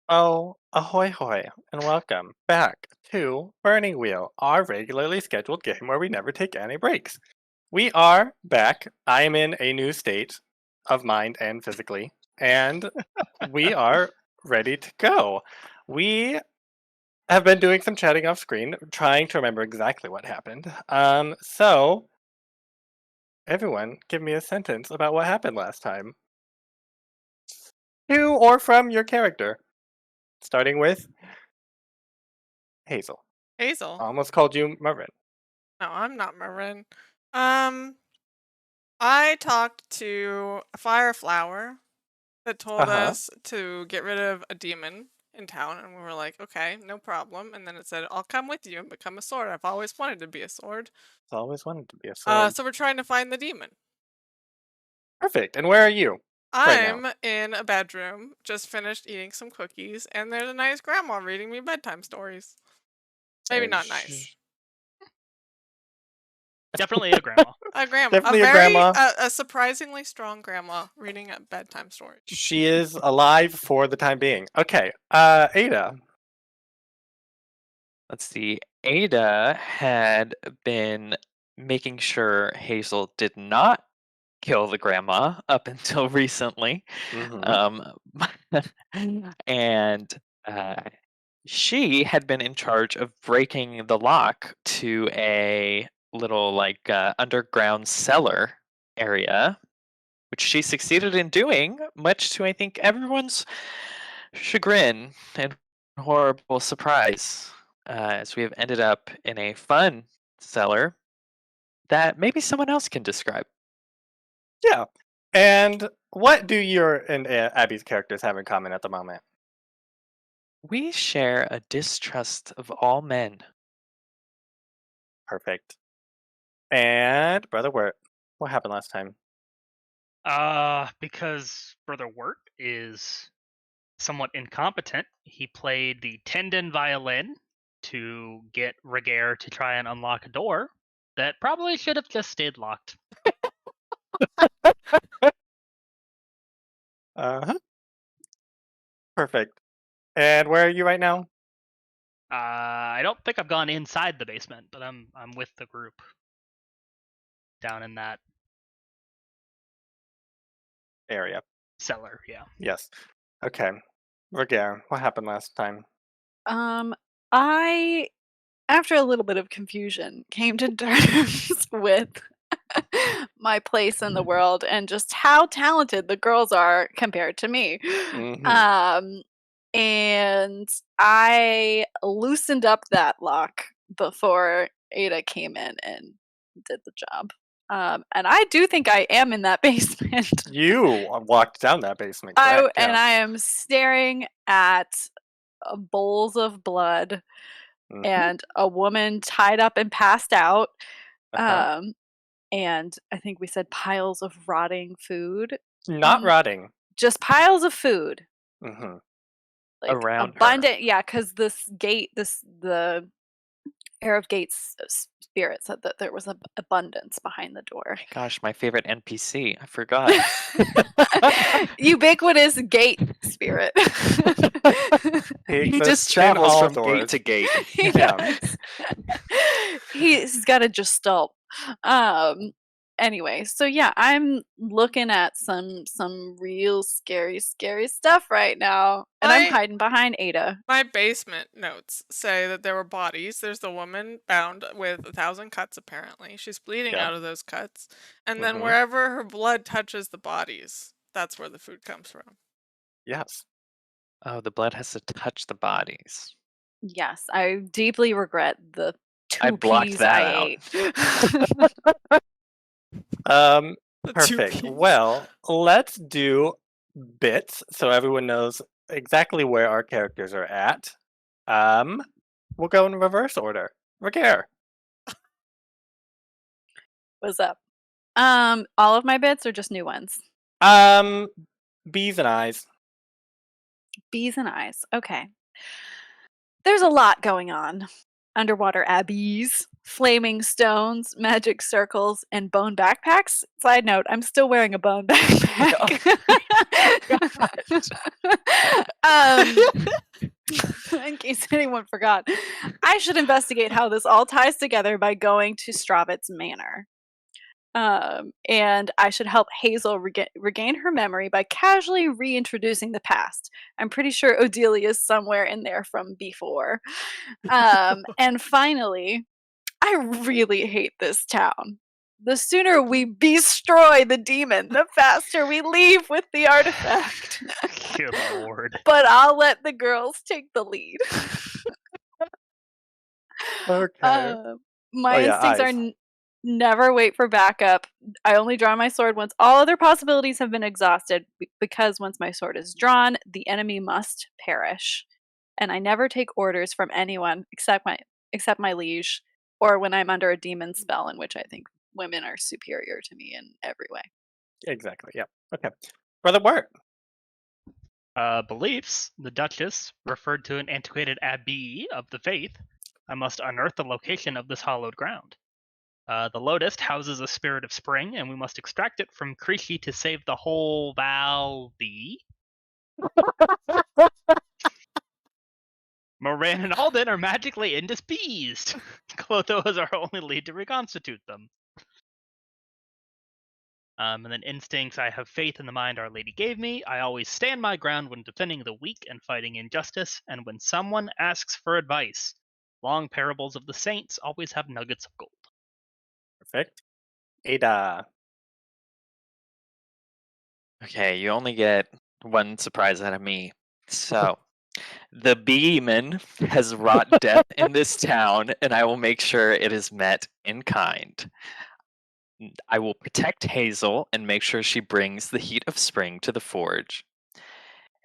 Oh, ahoy hoy, and welcome back to Burning Wheel, our regularly scheduled game where we never take any breaks. We are back. I am in a new state of mind and physically, and we are ready to go. We have been doing some chatting off screen, trying to remember exactly what happened. So everyone, give me a sentence about what happened last time. To or from your character, starting with Hazel. Hazel. I almost called you Marin. No, I'm not Marin. Um, I talked to a fire flower that Uh told huh. us to get rid of a demon in town, and we were like, okay, no problem. And then it said, I'll come with you and become a sword. I've always wanted to be a sword. Always wanted to be a sword. So we're trying to find the demon. Perfect. And where are you right now? I'm in a bedroom, just finished eating some cookies, and there's a nice grandma reading me bedtime stories. Maybe And not nice. Definitely a grandma. A grandma, definitely a grandma. a surprisingly strong grandma reading a bedtime story. She is alive for the time being. Okay. Ada. Let's see. Ada had been making sure Hazel did not kill the grandma up until recently. Mm-hmm. Um, and she had been in charge of breaking the lock to a little underground cellar area, which she succeeded in doing, much to I think everyone's chagrin and horrible surprise, as we have ended up in a fun cellar that maybe someone else can describe. Yeah. And what do your and Abby's characters have in common at the moment? We share a distrust of all men. Perfect. And Brother Wirt. What happened last time? Because Brother Wirt is somewhat incompetent, he played the tendon violin to get Ragaire to try and unlock a door that probably should have just stayed locked. Uh-huh. Perfect. And where are you right now? I don't think I've gone inside the basement, but I'm with the group down in that Area. cellar. Yeah. Yes. Okay. Ragaire, what happened last time? Um, I, after a little bit of confusion, came to terms with my place in the world and just how talented the girls are compared to me. Mm-hmm. Um, and I loosened up that lock before Ada came in and did the job. And I do think I am in that basement. You walked down that basement, correct? And Yeah. I am staring at bowls of blood Mm-hmm. and a woman tied up and passed out. Uh-huh. Um, and I think we said piles of rotting food. Not rotting. Just piles of food, Mm-hmm. like Around her. abundant. Yeah, because the Air of Gates spirit said that there was abundance behind the door. Gosh, my favorite NPC. I forgot. Ubiquitous gate spirit. He He exists just in travels all from gate doors. to gate. He Yeah. does. He's got a gestalt. Um, anyway, so yeah, I'm looking at some real scary stuff right now, and I'm My hiding behind Ada. my basement notes say that there were bodies. There's the woman bound with 1,000 cuts, apparently. She's bleeding Yeah. out of those cuts. And then Mm-hmm. wherever her blood touches the bodies, that's where the food comes from. Yes. Oh, the blood has to touch the bodies. Yes, I deeply regret the I two blocked peas I that out. ate. The two Perfect. peas. Well, let's do bits so everyone knows exactly where our characters are at. Um, we'll go in reverse order. Ragaire. What's up? All of my bits or just new ones? Um, B's and I's. Bees and eyes. Okay. There's a lot going on. Underwater abbeys, flaming stones, magic circles, and bone backpacks. Side note, I'm still wearing a bone backpack. In case anyone forgot, I should investigate how this all ties together by going to Stravit's manor. And I should help Hazel regain her memory by casually reintroducing the past. I'm pretty sure Odelia is somewhere in there from before. And finally, I really hate this town. The sooner we destroy the demon, the faster we leave with the artifact. Good lord. But I'll let the girls take the lead. Okay. My yeah, instincts are eyes. never wait for backup. I only draw my sword once all other possibilities have been exhausted, because once my sword is drawn, the enemy must perish. And I never take orders from anyone except my liege, or when I'm under a demon spell, in which I think women are superior to me in every way. Exactly. Yeah. Okay. Brother Wirt. Beliefs. The Duchess referred to an antiquated abbey of the faith. I must unearth the location of this hallowed ground. The Lotus houses a spirit of spring, and we must extract it from Krishi to save the whole valley. Morrine and Alden are magically indisposed. Clotho is our only lead to reconstitute them. And then instincts, I have faith in the mind Our Lady gave me. I always stand my ground when defending the weak and fighting injustice, and when someone asks for advice. Long parables of the saints always have nuggets of gold. Perfect. Ada. Okay, you only get one surprise out of me. So, the Beeman has wrought death in this town, and I will make sure it is met in kind. I will protect Hazel and make sure she brings the heat of spring to the forge.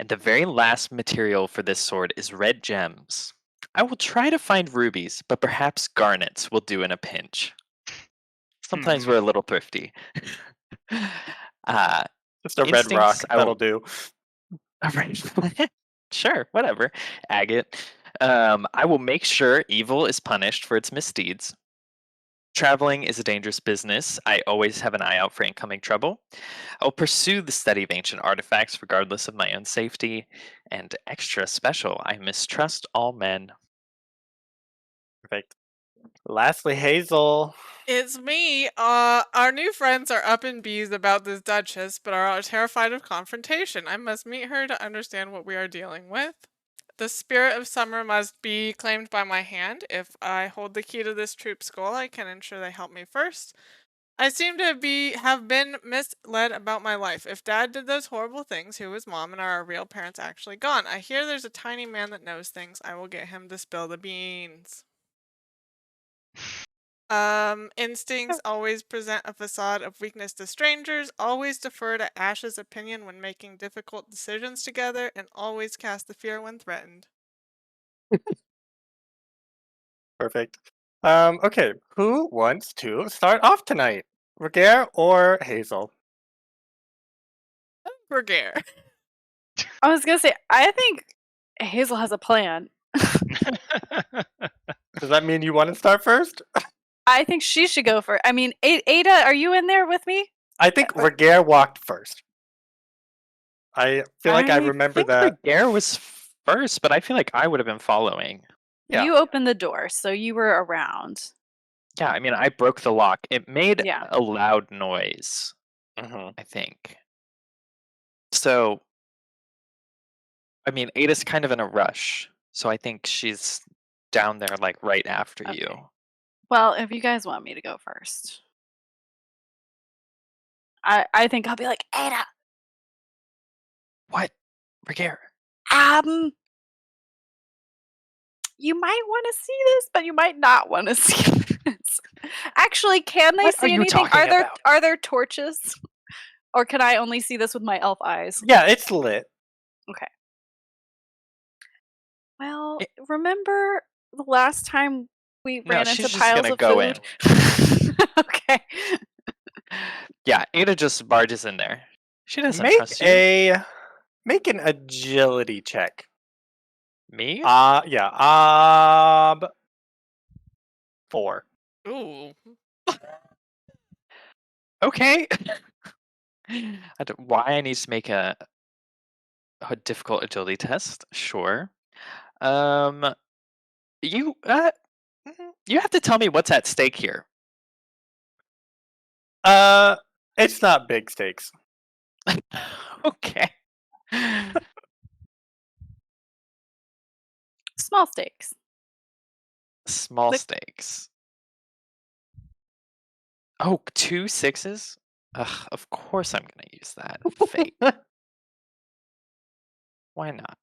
And the very last material for this sword is red gems. I will try to find rubies, but perhaps garnets will do in a pinch. Sometimes we're a little thrifty. Just a red rock. Instincts, I That'll will- do. Sure, whatever. Agate. I will make sure evil is punished for its misdeeds. Traveling is a dangerous business. I always have an eye out for incoming trouble. I'll pursue the study of ancient artifacts regardless of my own safety. And extra special, I mistrust all men. Perfect. Lastly, Hazel. It's me. Our new friends are up in bees about this Duchess, but are terrified of confrontation. I must meet her to understand what we are dealing with. The spirit of summer must be claimed by my hand. If I hold the key to this troop's goal, I can ensure they help me first. I seem to have been misled about my life. If Dad did those horrible things, who is Mom, and are our real parents actually gone? I hear there's a tiny man that knows things. I will get him to spill the beans. Instincts always present a facade of weakness to strangers, always defer to Ash's opinion when making difficult decisions together, and always cast the fear when threatened. Perfect. Okay. Who wants to start off tonight? Ragaire or Hazel? Ragaire. I was gonna say, I think Hazel has a plan. Does that mean you want to start first? I think she should go for. I mean, Ada, are you in there with me? I think Ragaire walked first. I feel like I remember think that. Ragaire was first, but I feel like I would have been following. Yeah. You opened the door, so you were around. Yeah, I mean, I broke the lock. It made Yeah. a loud noise, Mhm. I think. So, I mean, Ada's kind of in a rush, so I think she's down there like right after Okay. you. Well, if you guys want me to go first, I think I'll be like, Ada, What? Ragaire? you might want to see this, but you might not want to see this. Actually, can they What are see you anything? talking about? Are there torches? Or can I only see this with my elf eyes? Yeah, it's lit. Well, remember the last time we No, ran she's into just piles gonna of go in. food? Okay. Yeah, Ada just barges in there. She doesn't Make trust you. make an agility check. Me? Yeah. 4. Ooh. Okay. I don't, why I need to make a difficult agility test? Sure. You you have to tell me what's at stake here. It's not big stakes. Okay. Small stakes. Small Click. stakes. Oh, 2 6s? Ugh, of course I'm gonna use that. Fate. Why not?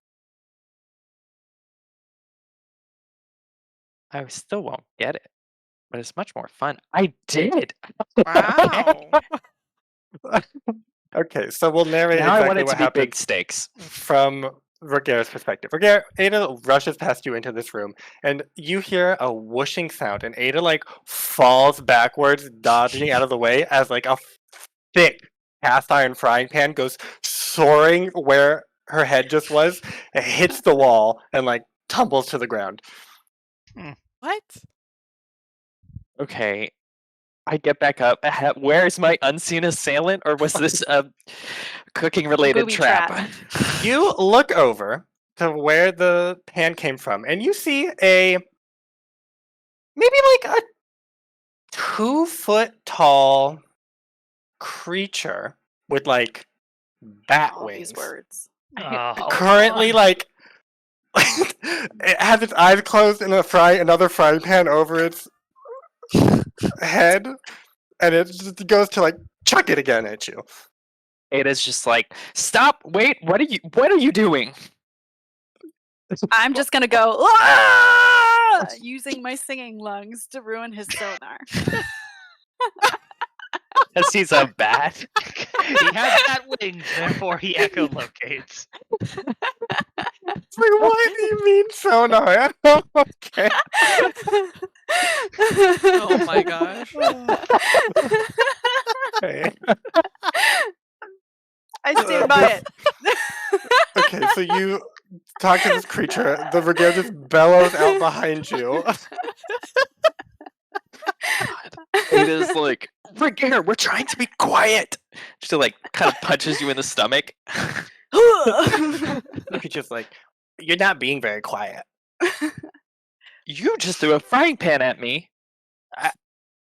I still won't get it, but it's much more fun. I did. Wow. Okay, so we'll narrate Now I want exactly it to what be happened big stakes. from Ragaire's perspective. Ragaire, Ada rushes past you into this room, and you hear a whooshing sound, and Ada like falls backwards, dodging out of the way as like a thick cast iron frying pan goes soaring where her head just was, it hits the wall, and like tumbles to the ground. What? Okay. I get back up. Where's my unseen assailant, or was this a cooking-related Booby trap? trap. You look over to where the pan came from, and you see a maybe like a 2-foot tall creature with like bat All wings. these words. Oh, Currently, like it has its eyes closed in another frying pan over its head, and it just goes to like chuck it again at you. Ada's just like, stop! Wait! What are you doing? I'm just gonna go "Ah!" using my singing lungs to ruin his sonar. Because he's a bat. he has bat wings, therefore he echolocates. It's like, what do you mean sonar? Okay. Oh my gosh. Okay. I stand by it. Okay, so you talk to this creature. The Ragaire just bellows out behind you. Ada's like, Ragaire, we're trying to be quiet. She like kind of punches you in the stomach. The creature's like, you're not being very quiet. You just threw a frying pan at me.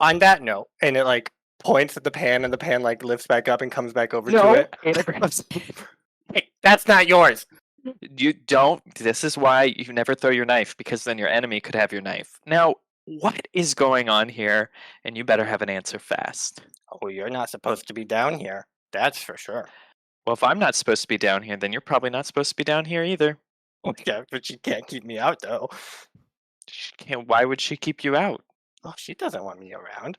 On that note, and it like points at the pan, and the pan like lifts back up and comes back over to No, it. Ada grabs. Hey, that's not yours. You don't. This is why you never throw your knife, because then your enemy could have your knife. Now, what is going on here? And you better have an answer fast. Oh, you're not supposed to be down here. That's for sure. Well, if I'm not supposed to be down here, then you're probably not supposed to be down here either. Yeah, but she can't keep me out though. She can't, why would she keep you out? Oh, she doesn't want me around.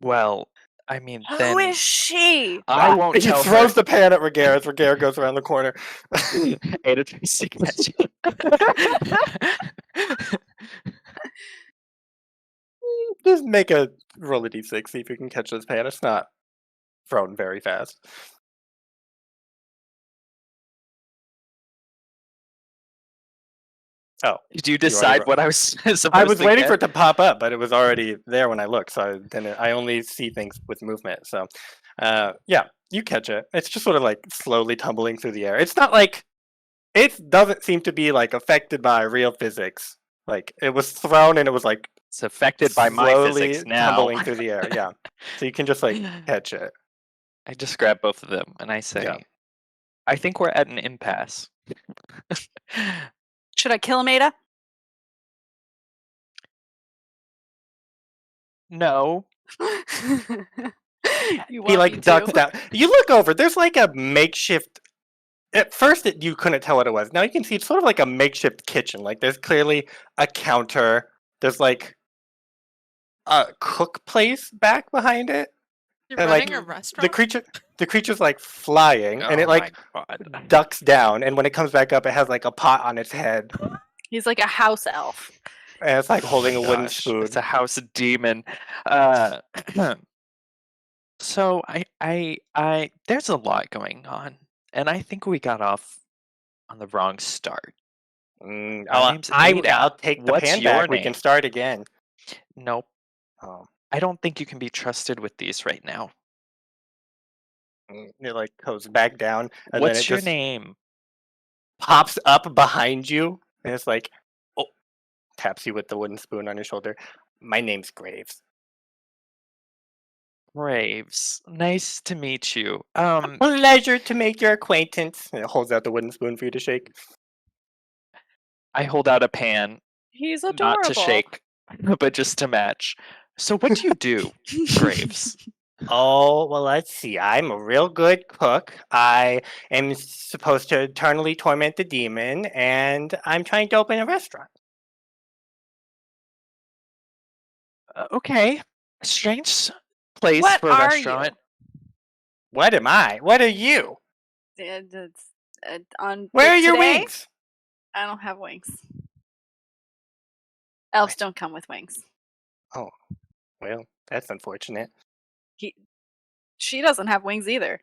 Well, I mean, Who then is she? I won't He tell throws her. the pan at Ragaire as Ragaire goes around the corner. Ada tries to catch you. Just make a roll a d6, see if you can catch this pan. It's not thrown very fast. Oh, Did you decide what I was supposed I was to waiting get? for it to pop up, but it was already there when I looked. So I only see things with movement. So, yeah, you catch it. It's just sort of like slowly tumbling through the air. It's not like it doesn't seem to be like affected by real physics. Like it was thrown and it was like It's affected by my slowly physics now. tumbling through the air. Yeah, so you can just like catch it. I just grab both of them and I say, Yeah. I think we're at an impasse. Should I kill him, Ada? No. You He want like me ducks to? down. You look over. There's like a makeshift. At first, you couldn't tell what it was. Now you can see it's sort of like a makeshift kitchen. Like there's clearly a counter. There's like a cook place back behind it. You're And, running like, a restaurant? The creature's like flying, and Oh it like my God. ducks down. And when it comes back up, it has like a pot on its head, He's like a house elf. and it's like holding a wooden Gosh, spoon. It's a house demon. So I there's a lot going on, and I think we got off on the wrong start. My name's Ada. I'll take the What's pan your back. We name? can start again. Nope. Oh, I don't think you can be trusted with these right now. it like goes back down, and then What's it your just name? pops up behind you, and it's like, oh, taps you with the wooden spoon on your shoulder. My name's Graves. Graves. Nice to meet you. Pleasure to make your acquaintance. And it holds out the wooden spoon for you to shake. I hold out a pan, He's not adorable. to shake, but just to match. So what do you do, Graves? Oh, well, let's see. I'm a real good cook. I am supposed to eternally torment the demon, and I'm trying to open a restaurant. Okay. Strange place What for a are restaurant. What am I? What are you? Where Where are your wings? I don't have wings. Elves don't come with wings. Oh, well, that's unfortunate. She doesn't have wings either.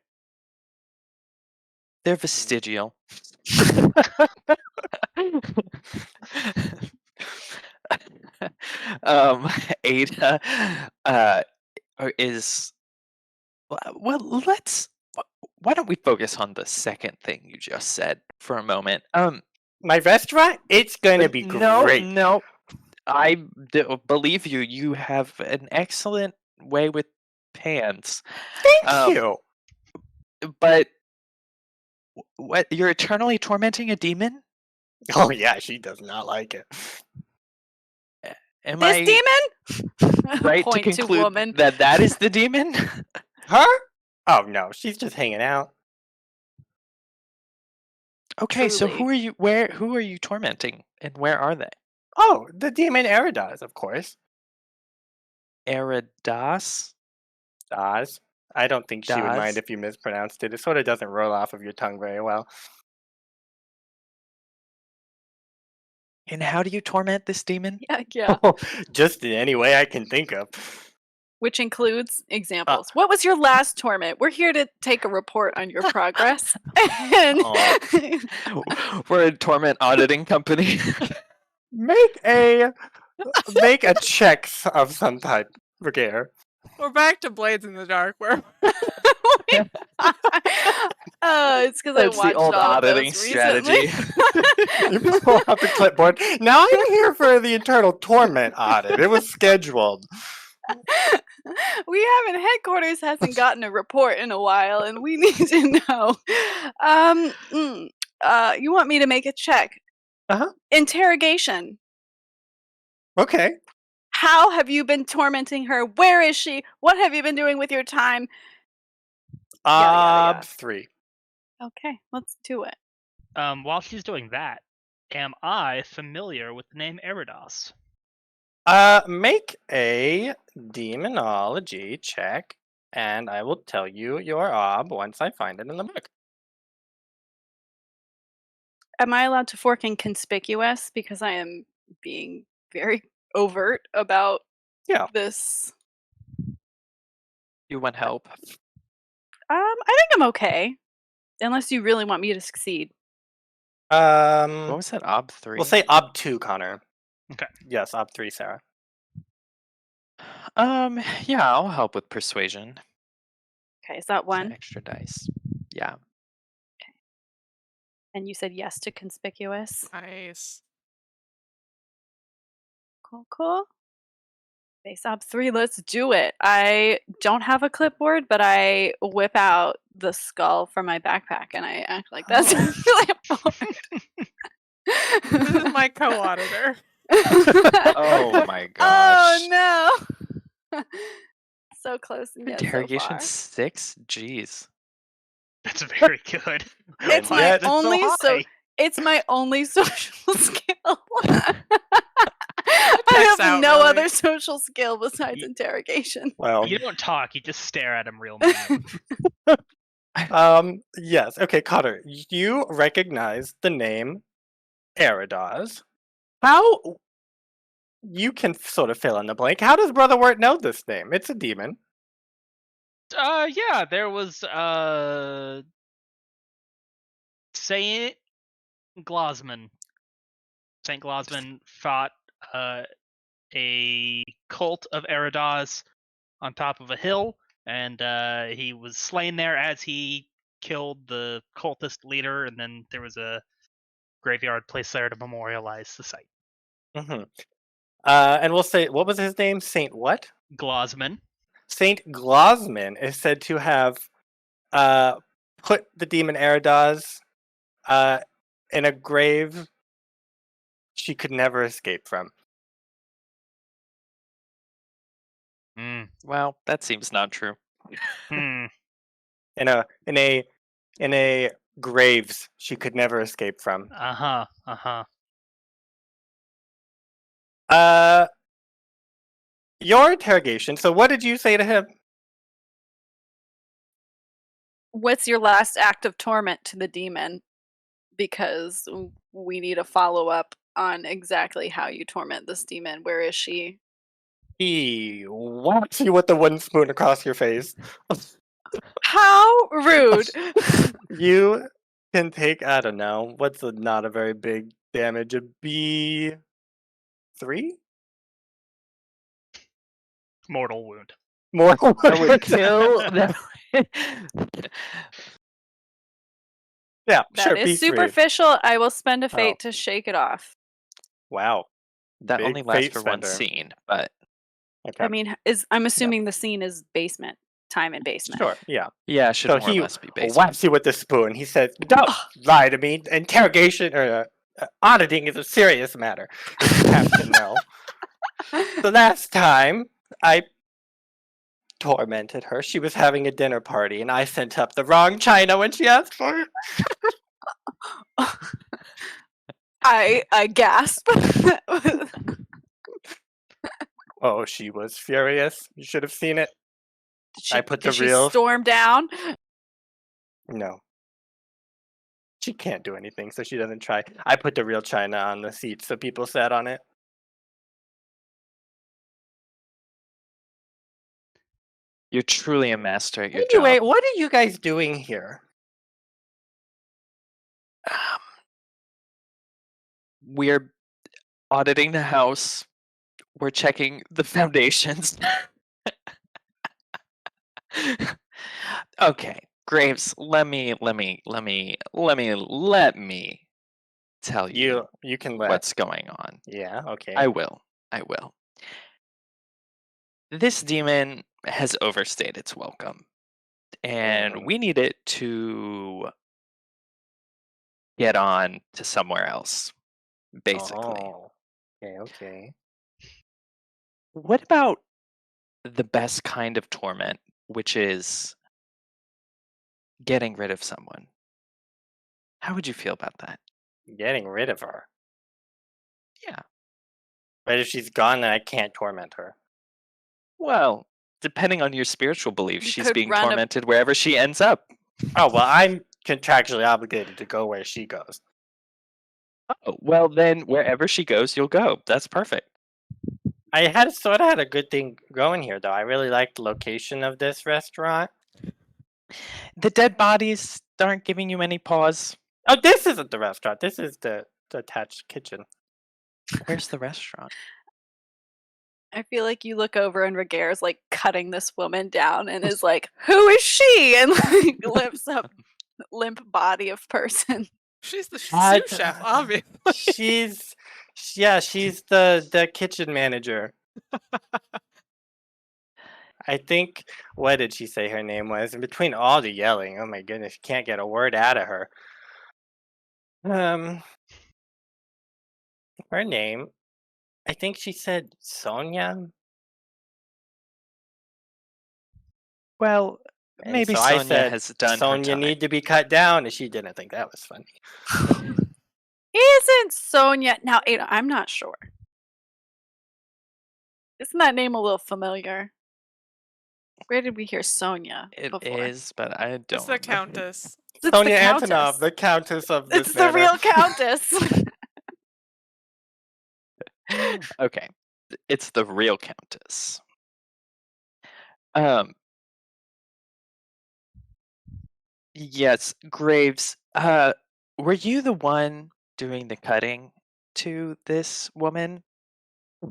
They're vestigial. Ada is well. Why don't we focus on the second thing you just said for a moment? My restaurant? It's gonna be great. No. I believe you. You have an excellent way with pans. Thank you. But what? You're eternally tormenting a demon? Oh yeah, she does not like it. Am This I demon? right to Point to conclude woman. that is the demon? Her? Oh no, she's just hanging out. Okay, so Truly. who are you tormenting, and where are they? Oh, the demon Eridas, of course. Eridas? Daz. I don't think she would mind Daz? if you mispronounced it. It sort of doesn't roll off of your tongue very well. And how do you torment this demon? Yeah. Just in any way I can think of. Which includes examples. What was your last torment? We're here to take a report on your progress. And We're a torment auditing company. Make a check of some type, Ragaire. We're back to Blades in the Dark, where it's because I That's watched the old all of auditing those recently. strategy. You pull out the clipboard. Now I'm here for the internal torment audit. It was scheduled. We haven't headquarters hasn't gotten a report in a while, and we need to know. You want me to make a check? Uh-huh. Interrogation. Okay. How have you been tormenting her? Where is she? What have you been doing with your time? Yada, yada. 3. Okay, let's do it. While she's doing that, am I familiar with the name Eridas? Make a demonology check, and I will tell you your ob once I find it in the book. Am I allowed to fork in conspicuous because I am being very overt about this? You want help? I think I'm okay, unless you really want me to succeed. What was that? Ob 3? We'll say ob 2, Connor. Okay. Yes, ob 3, Sarah. Yeah, I'll help with persuasion. Okay, is that It's an one? extra dice. Yeah. And you said yes to conspicuous. nice. Cool. Base ob 3, let's do it. I don't have a clipboard, but I whip out the skull from my backpack and I act like that's really important. This is my co-auditor. Oh my gosh. Oh no! So close and yet so Interrogation far. 6? Jeez. That's very good. It's Why my is it so only high? it's my only social skill. I checks have out, no really. other social skill besides Y- interrogation. Well, You don't talk, you just stare at him real mean. yes. Okay, Connor, you recognize the name Eridas. How you can sort of fill in the blank. How does Brother Wirt know this name? It's a demon. Yeah, there was Saint Glosman. Saint Glosman fought a cult of Eridaz on top of a hill, and he was slain there as he killed the cultist leader, and then there was a graveyard placed there to memorialize the site. Mm-hmm. And we'll say, what was his name? Saint what? Glosman. Saint Glosman is said to have put the demon Eridaz in a grave she could never escape from. Well, that seems not true. Hmm. In a graves she could never escape from. Your interrogation. So what did you say to him? What's your last act of torment to the demon? Because we need a follow-up on exactly how you torment this demon. Where is she? He whaps you with the wooden spoon across your face. How rude! You can take, I don't know, what's not a very big damage? A B3? Mortal wound. More That would kill. Yeah, That sure, is B3. superficial. I will spend a Oh. fate to shake it off. Wow. That Big only lasts fate for one spender. scene, but Okay. I mean, I'm assuming the scene is basement. Time in basement. Sure, yeah. yeah, it should So more or he less be based. whaps you with the spoon. He says, "Don't lie to me. Interrogation or auditing is a serious matter. You have to know. The last time I tormented her, she was having a dinner party, and I sent up the wrong china when she asked for it. I gasp. Oh, she was furious. You should have seen it. I put the did she real. storm down? No. She can't do anything, so she doesn't try. I put the real china on the seat so people sat on it. You're truly a master at your Anyway, job. what are you guys doing here? We're auditing the house. We're checking the foundations. Okay, Graves, let me tell you You can let. what's going on. Yeah, okay. I will. This demon has overstayed its welcome, and we need it to get on to somewhere else, basically. Oh, okay. What about the best kind of torment, which is getting rid of someone? How would you feel about that? Getting rid of her. Yeah. But if she's gone, then I can't torment her. Well, depending on your spiritual beliefs, You she's could being run a- tormented wherever she ends up. Oh, well, I'm contractually obligated to go where she goes. Oh, well, then wherever she goes, you'll go. That's perfect. I sort of had a good thing going here, though. I really liked the location of this restaurant. The dead bodies aren't giving you any pause. Oh, this isn't the restaurant. This is the attached kitchen. Where's the restaurant? I feel like you look over and Ragaire's like cutting this woman down and is like, "Who is she?" and like lifts up limp body of person. She's the I- sous chef, obviously. she's the kitchen manager. I think, what did she say her name was? In between all the yelling, oh my goodness, you can't get a word out of her. Her name, I think she said Sonia. Well, And maybe so I Sonia said, has done her Sonia time. need to be cut down, and she didn't think that was funny. Isn't Sonia now? Ada, I'm not sure. Isn't that name a little familiar? Where did we hear Sonia It before? is, but I don't It's the remember. countess. It's Sonia the Antonov, Countess. the Countess of this It's the real manor. Countess. Okay, it's the real Countess. Yes, Graves. Were you the one doing the cutting to this woman?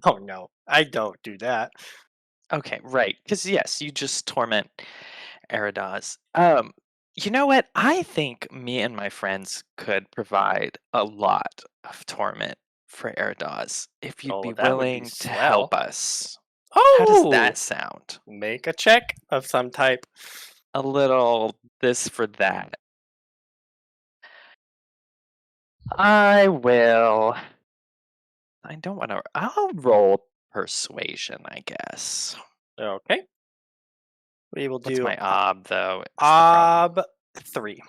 Oh no, I don't do that. Okay, right. Because yes, you just torment Eridas. You know what? I think me and my friends could provide a lot of torment for Eridas if you'd Oh, be that would be willing to swell. help us. How does Oh, that sound? make a check of some type. A little this for that. I will. I don't want to. I'll roll persuasion, I guess. Okay. We will What's do my ob though? It's the problem. ob 3.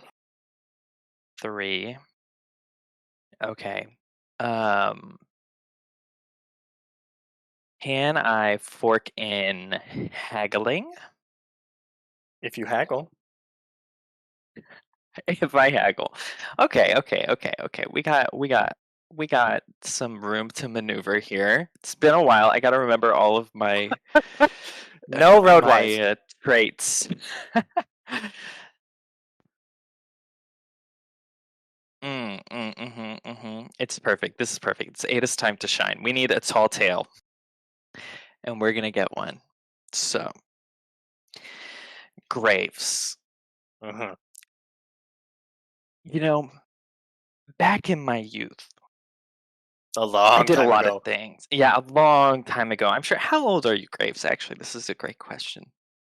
3. Okay. Um, can I fork in haggling? If you haggle. If I haggle. Okay. We got some room to maneuver here. It's been a while. I got to remember all of my No road my wise. traits. It's perfect. This is perfect. It's Ada's time to shine. We need a tall tale, and we're gonna get one. So, Graves. Mhm. You know, back in my youth, A I long did a time lot of ago. things. Yeah, a long time ago. I'm sure. How old are you, Graves? Actually, this is a great question.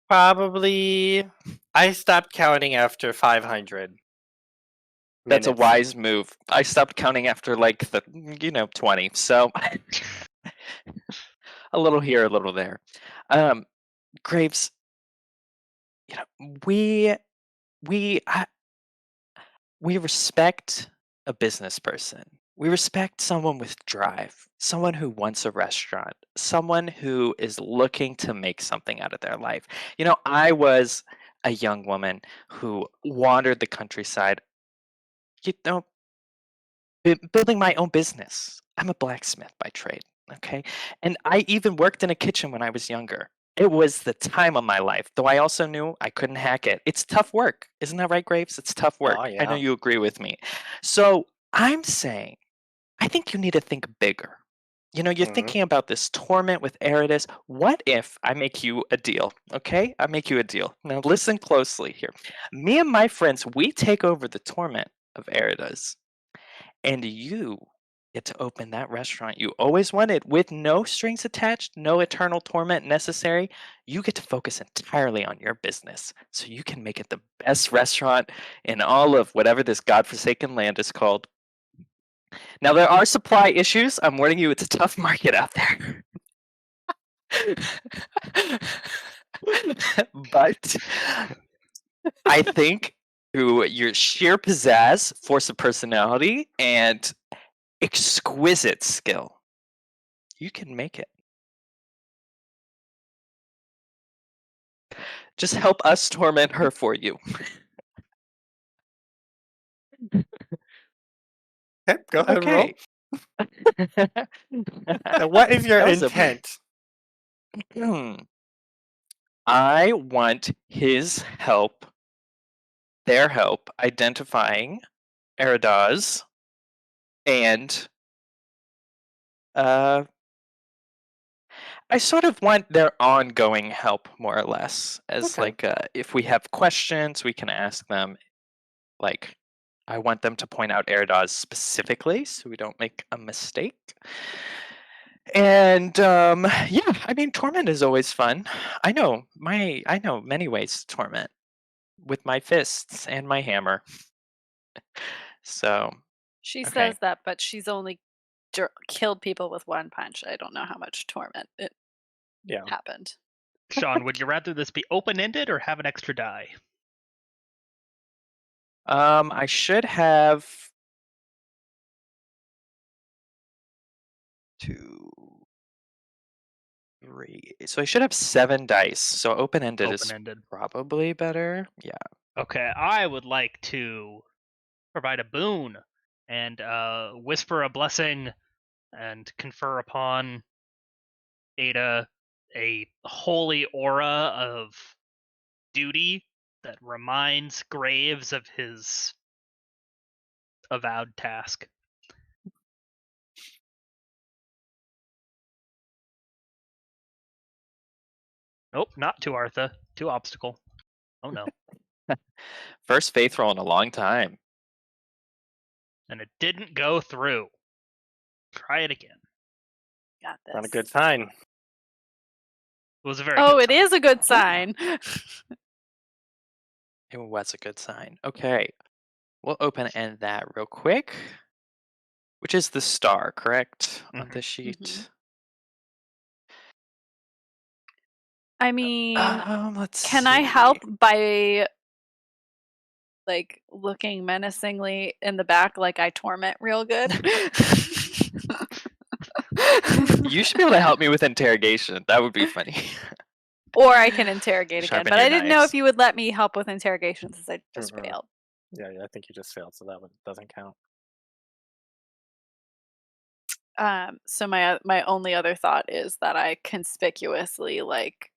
Probably. I stopped counting after 500 That's a minutes. wise move. I stopped counting after like the 20. So a little here, a little there. Graves, we we I, we respect a business person. We respect someone with drive, someone who wants a restaurant, someone who is looking to make something out of their life. I was a young woman who wandered the countryside, you know, building my own business. I'm a blacksmith by trade, okay? And I even worked in a kitchen when I was younger. It was the time of my life, though I also knew I couldn't hack it. It's tough work. Isn't that right, Graves? It's tough Oh, work. I know yeah. you agree with me. So I'm saying, I think you need to think bigger. You're Mhm. thinking about this torment with Eridas. What if I make you a deal? Okay? I make you a deal. Now listen closely here. Me and my friends, we take over the torment of Eridas, and you get to open that restaurant you always wanted with no strings attached, no eternal torment necessary. You get to focus entirely on your business so you can make it the best restaurant in all of whatever this godforsaken land is called. Now, there are supply issues. I'm warning you, it's a tough market out there. But I think through your sheer pizzazz, force of personality, and exquisite skill, you can make it. Just help us torment her for you. Okay, go ahead and roll. Okay. Now, what is your That was intent? I want his help, their help, identifying Eridas and I sort of want their ongoing help, more or less, as Okay. if we have questions, we can ask them. Like, I want them to point out Eridas specifically, so we don't make a mistake. And yeah, I mean, torment is always fun. I know many ways to torment with my fists and my hammer. So She okay, says that, but she's only killed people with one punch. I don't know how much torment it Yeah. happened. Sean, would you rather this be open ended or have an extra die? I should have 2, 3. So I should have 7 dice. So open ended is Open ended. probably better. Yeah. Okay, I would like to provide a boon and whisper a blessing and confer upon Ada a holy aura of duty that reminds Graves of his avowed task. Nope, not to Artha. To obstacle. Oh no. First faith roll in a long time. And it didn't go through. Try it again. Got this. Not a good sign. It was a very Oh, good it sign. is a good sign. It was a good sign. Okay. We'll open end that real quick. Which is the star, correct? On Mhm. the sheet. Mhm. I mean, Let's can I help see. by like looking menacingly in the back like I torment real good? You should be able to help me with interrogation. That would be funny. Or I can interrogate again. Sharpen But your I didn't know knives. if you would let me help with interrogation since I just Mhm. failed. Yeah, I think you just failed, so that one doesn't count. So my only other thought is that I conspicuously like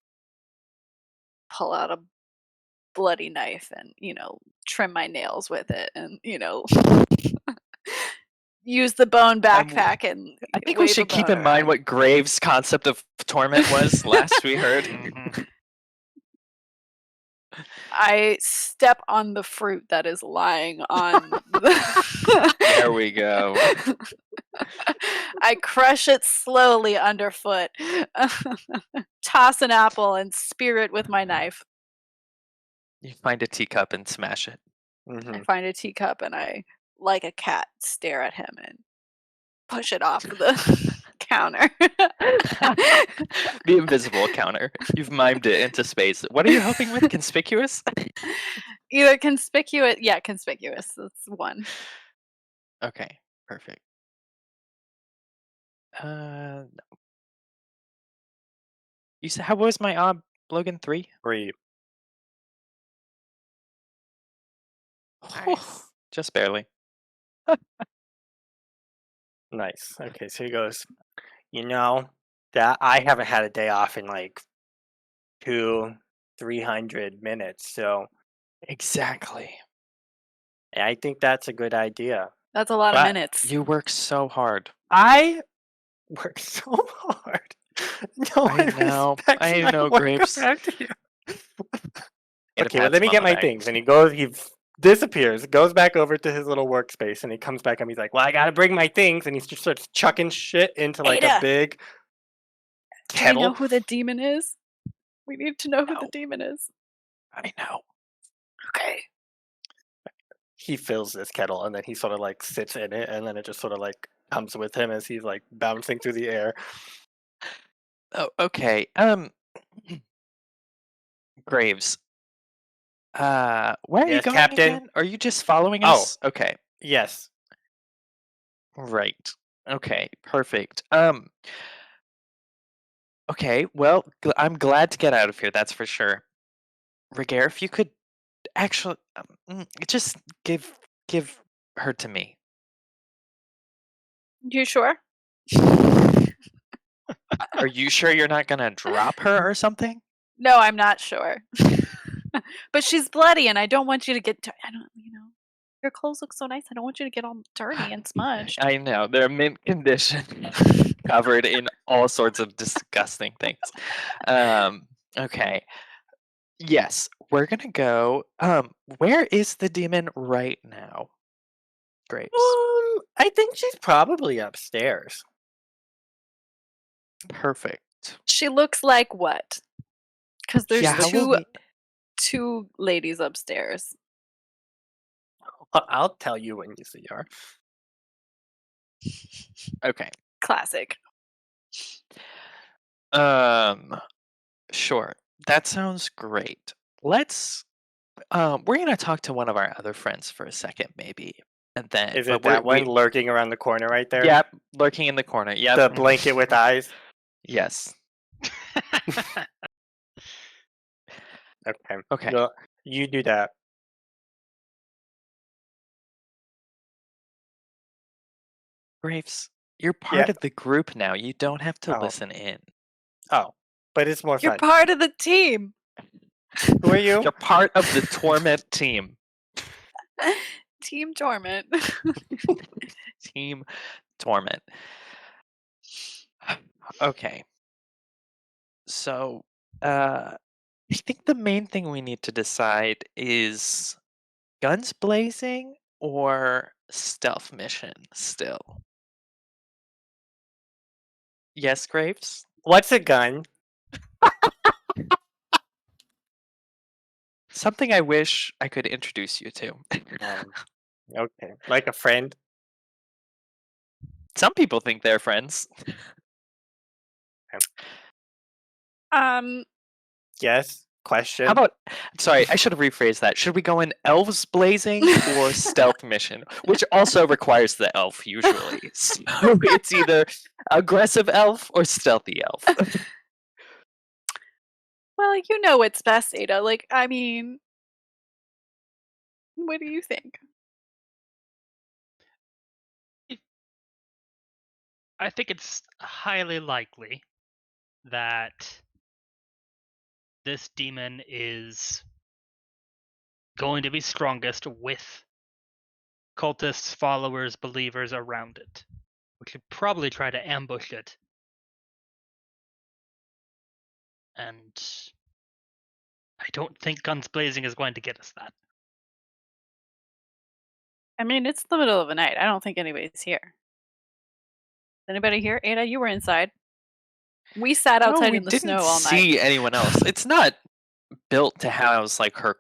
pull out a bloody knife and trim my nails with it and use the bone backpack and I think we wave a should keep bone in mind around. what Graves' concept of torment was last we heard. Mhm. I step on the fruit that is lying on the There we go. I crush it slowly underfoot. Toss an apple and spear it with my knife. You find a teacup and smash it. I find a teacup and I, like a cat, stare at him and push it off the counter. The invisible counter. You've mimed it into space. What are you helping with? Conspicuous? Either conspicuous, yeah, conspicuous. That's one. Okay, perfect. No. You said how was my Logan 3? 3. Nice. Just barely. Nice. Okay, so he goes, that I haven't had a day off in like 300 minutes, so Exactly. I think that's a good idea. That's a lot of But minutes. You work so hard. I work so hard. No I one know. respects I my know, work Graves. around here. Get a Okay, well, pat let me on get the my back. things. And he disappears, goes back over to his little workspace, and he comes back and he's like, well, I gotta bring my things. And he just starts chucking shit into like a Ada! big Do we know kettle. who the demon is? We need to know who the No. demon is. I know. Okay. He fills this kettle and then he sort of like sits in it, and then it just sort of like comes with him as he's like bouncing through the air. Oh, okay. Graves. Where are you Yes, going Captain? again? Are you just following Oh. us? Okay. Yes. Right. Okay, perfect. Okay, well, I'm glad to get out of here, that's for sure. Ragaire, if you could actually just give her to me. You sure? Are you sure you're not gonna drop her or something? No, I'm not sure. But she's bloody, and I don't want you to get. Your clothes look so nice. I don't want you to get all dirty and smudged. I know, they're mint condition, covered in all sorts of disgusting things. Okay. Yes, we're gonna go. Where is the demon right now? Graves. I think she's probably upstairs. Perfect. She looks like what? Because there's Yeah, how will two ladies upstairs. I'll tell you when you see her. Okay. Classic. Sure. That sounds great. Let's we're gonna talk to one of our other friends for a second, maybe. And then Is but it that one lurking around the corner right there? Yep, lurking in the corner. Yep. The blanket with eyes? Yes. Okay. Okay. Well, you do that. Graves, you're part Yeah. of the group now. You don't have to Oh. listen in. Oh, but it's more You're fun. part of the team. Who are you? You're part of the torment team. Team Torment. Team torment. Okay. So I think the main thing we need to decide is guns blazing or stealth mission still. Yes, Graves? What's a gun? Something I wish I could introduce you to. Okay, like a friend. Some people think they're friends. Yes. Question. How about, sorry, I should have rephrased that. Should we go in elves blazing or stealth mission? Which also requires the elf usually. So it's either aggressive elf or stealthy elf. Well, you know what's best, Ada. Like, I mean, what do you think? I think it's highly likely that this demon is going to be strongest with cultists, followers, believers around it. We should probably try to ambush it. And I don't think guns blazing is going to get us that. I mean, it's the middle of the night. I don't think anybody's here. Anybody here? Ada, you were inside. We sat No, outside we in the didn't snow all night. see anyone else. It's not built to house like her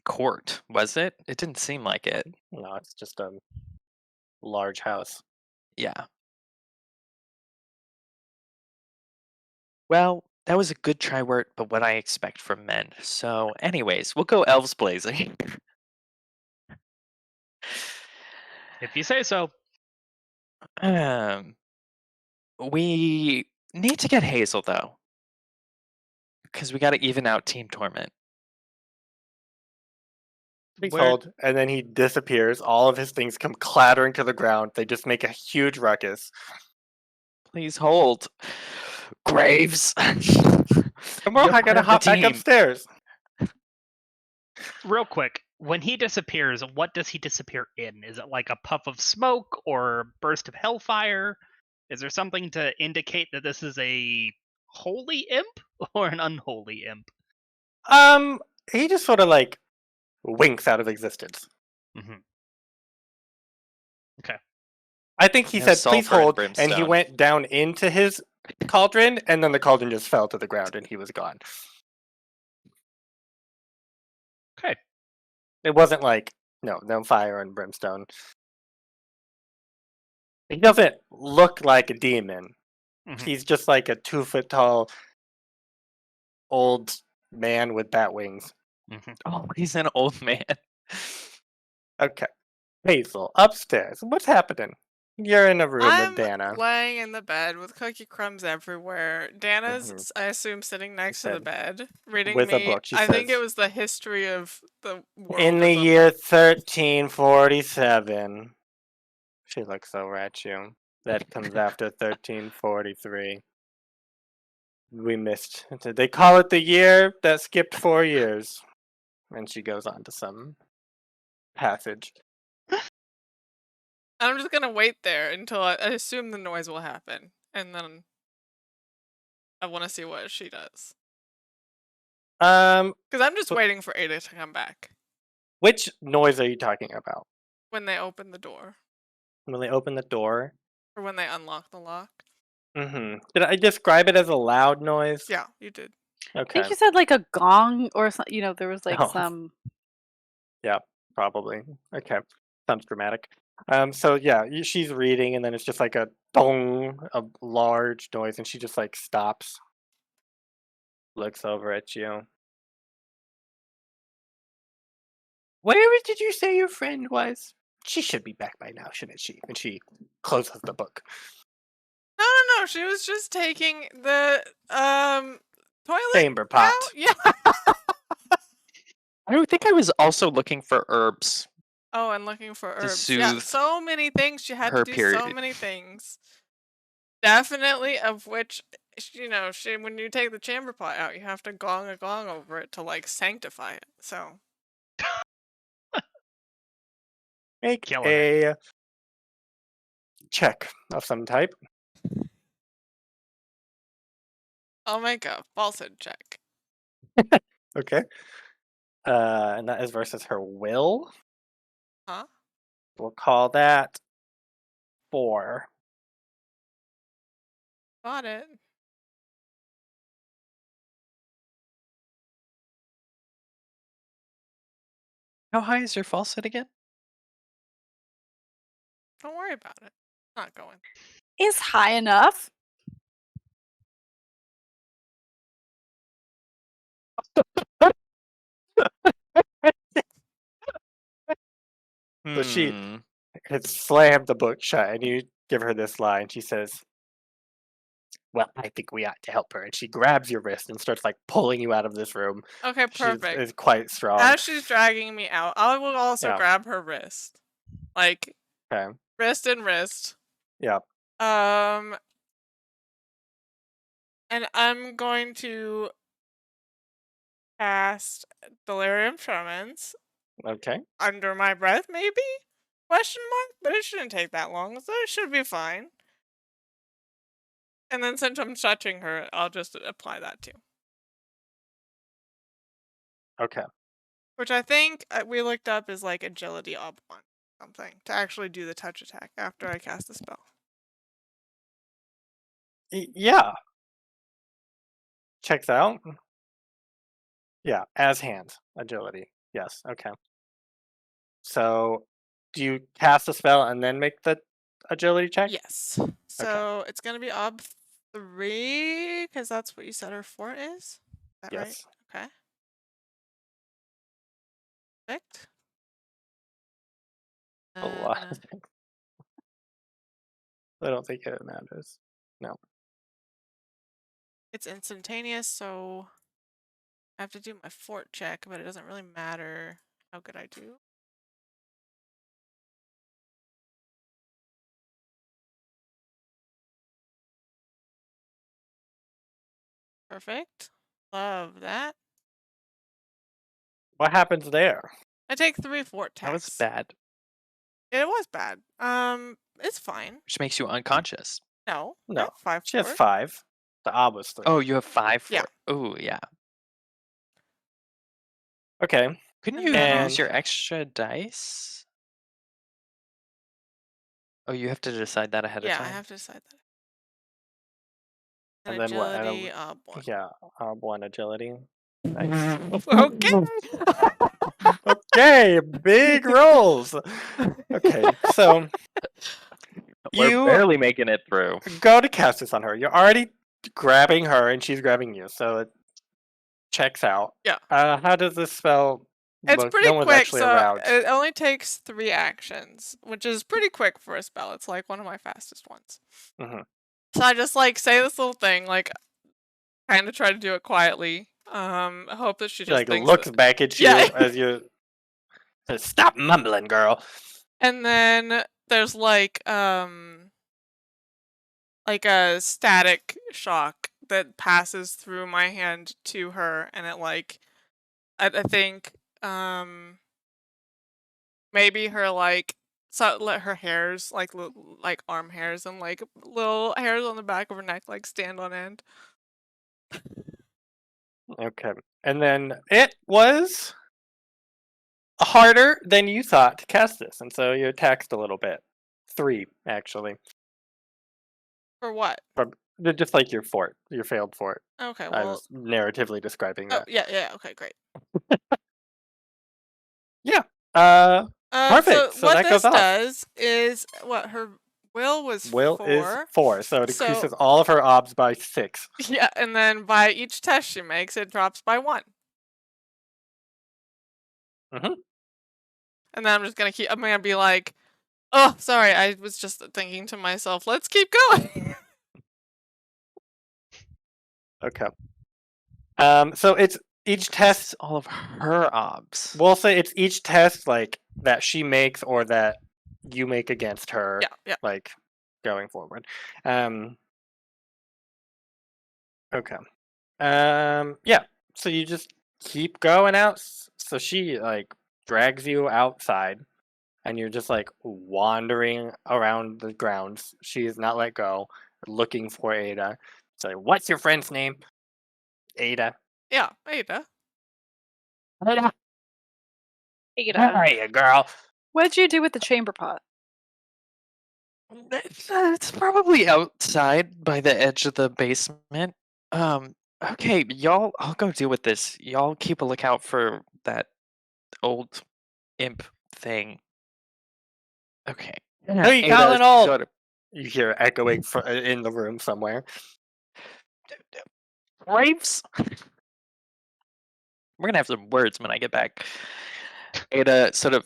court, was it? It didn't seem like it. No, it's just a large house. Yeah. Well, that was a good try, Wirt, but what I expect from men. So, anyways, we'll go elves blazing. If you say so. We need to get Hazel though, because we got to even out Team Torment. Please Where- hold. And then he disappears. All of his things come clattering to the ground. They just make a huge ruckus. Please hold. Graves. Tomorrow You're I gotta part of the hop back team. upstairs. Real quick, when he disappears, what does he disappear in? Is it like a puff of smoke or a burst of hellfire? Is there something to indicate that this is a holy imp or an unholy imp? He just sort of like winks out of existence. Mm-hmm. I think he No said, "Please sulfur and hold," and he brimstone. went down into his cauldron, and then the cauldron just fell to the ground, and he was gone. Okay. It wasn't like no fire and brimstone. He doesn't look like a demon. Mhm. He's just like a 2 foot tall old man with bat wings. Mm-hmm. Oh, he's an old man. Okay, Hazel, upstairs. What's happening? You're in a room I'm with Dana. laying in the bed with cookie crumbs everywhere. Dana's, Mhm. I assume, sitting next to the said, bed, reading with a me. book, she I think it says, was the history of the world. In or the something. year 1347. She looks over at you. That comes after 1343. We missed. They call it the year that skipped 4 years. And she goes on to some passage. I'm just gonna wait there until I assume the noise will happen, and then I want to see what she does. Because I'm just But- waiting for Ada to come back Which noise are you talking about? when they open the door When they open the door? or when they unlock the lock. Mm-hmm. Did I describe it as a loud noise? Yeah, you did. I Okay. think you said like a gong or something. You know, there was like Oh. some. Probably. Okay. Sounds dramatic. So yeah, she's reading, and then it's just like a dong, a large noise, and she just like stops, looks over at you. Where did you say your friend was? She should be back by now, shouldn't she? And she closes the book. No. She was just taking the toilet Chamber pot. out. Yeah. I think I was also looking for herbs. Oh, and looking for herbs. Yeah, soothe so many things. She had to her do so period. many things. Definitely, of which, when you take the chamber pot out, you have to gong a gong over it to like sanctify it. So Make Killing a check of some type. I'll make a falsehood check. Okay. And that is versus her will. Huh? We'll call that 4. Got it. How high is your falsehood again? Don't worry about it. Not going. Is high enough. So she Hmm. had slammed the book shut, and you give her this line. She says, "Well, I think we ought to help her." And she grabs your wrist and starts like pulling you out of this room. Okay, She perfect. is quite strong. As she's dragging me out, I will also Yeah. grab her wrist. Like, Okay. wrist and wrist. Yeah. And I'm going to cast Delirium Tremens Okay. under my breath, maybe? Question mark? But it shouldn't take that long, so it should be fine. And then since I'm touching her, I'll just apply that too. Okay. Which I think we looked up is like agility ob 1 something to actually do the touch attack after I cast the spell. Yeah. Checks out. Yeah. As hands. Agility. Yes. Okay. So, do you cast a spell and then make the agility check? Yes. So it's going to be ob 3 because that's what you said her fort is. Is that right? Yes. Okay. Perfect. A lot of things. I don't think it matters. No. It's instantaneous, so I have to do my fort check, but it doesn't really matter how good I do. Perfect. Love that. What happens there? I take 3 fort That was attacks. bad. It was bad. It's fine. Which makes you unconscious. No. I No. have 5 She has fort. 5. The ob was 3. Oh, you have 5 for Yeah. it. Oh, yeah. Okay. Couldn't And you then use And- your extra dice? Oh, you have to decide that ahead of Yeah, time. I have to decide that. And And then what? agility, ob 1. Yeah. Ob 1 agility. Nice. Okay. Okay. Big rolls. Okay. So, We're you barely making it through. go to cast this on her. You're already grabbing her, and she's grabbing you. So, it checks out. Yeah. How does this spell It's look? pretty No one's quick, actually so around. it only takes 3 actions, which is pretty quick for a spell. It's like one of my fastest ones. Mhm. So I just like say this little thing, like kind of try to do it quietly. I hope that she She just like thinks looks that- back at you Yeah. as you says, "Stop mumbling, girl." And then there's like a static shock that passes through my hand to her, and it like I think maybe her like let her hairs like like arm hairs and like little hairs on the back of her neck like stand on end. Okay. And then it was harder than you thought to cast this, and so you taxed a little bit. 3, actually. For what? Just like your fort, your failed fort. Okay, I well, was narratively describing oh that. yeah, okay, great. Perfect, so what that goes this off. does is what her will was Will 4. is 4, so it So- increases all of her obs by 6. Yeah, and then by each test she makes, it drops by 1. Mhm. And then I'm gonna be like, oh, sorry, I was just thinking to myself, let's keep going. Okay. So it's each test. Test all of her obs. We'll say it's each test like that she makes or that you make against her. Yeah. Like going forward. Okay. Yeah. So you just keep going out. So she like drags you outside, and you're just like wandering around the grounds. She is not let go, looking for Ada. It's like, what's your friend's name? Ada. Yeah, Ada. Ada. Where Ada, are you, girl? what'd you do with the chamber pot? It's probably outside by the edge of the basement. Okay, y'all, I'll go deal with this. Y'all keep a lookout for that old imp thing. Okay. Who you Ada calling old? sort of- You hear echoing in the room somewhere. Rapes? We're gonna have some words when I get back. Ada sort of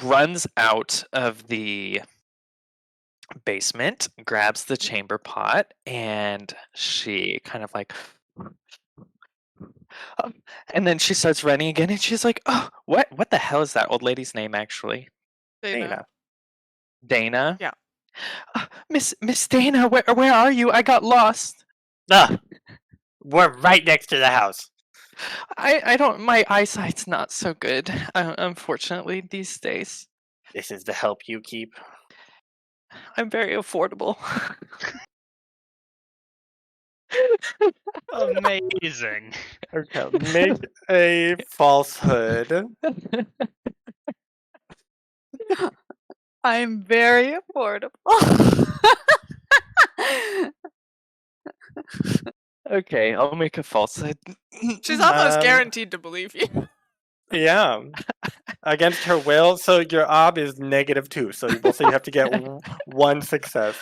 runs out of the basement, grabs the chamber pot, and she kind of like and then she starts running again and she's like, "Oh, what the hell is that old lady's name actually?" Dana. Dana? Yeah. Miss Dana, where are you? I got lost. Ah, we're right next to the house. I don't my eyesight's not so good, unfortunately these days. This is the help you keep. I'm very affordable. Amazing. Okay, make a falsehood. I'm very affordable. Okay, I'll make a falsehood. She's almost Um, guaranteed to believe you. Yeah, against her will. So your ob is -2. So you have to get one success.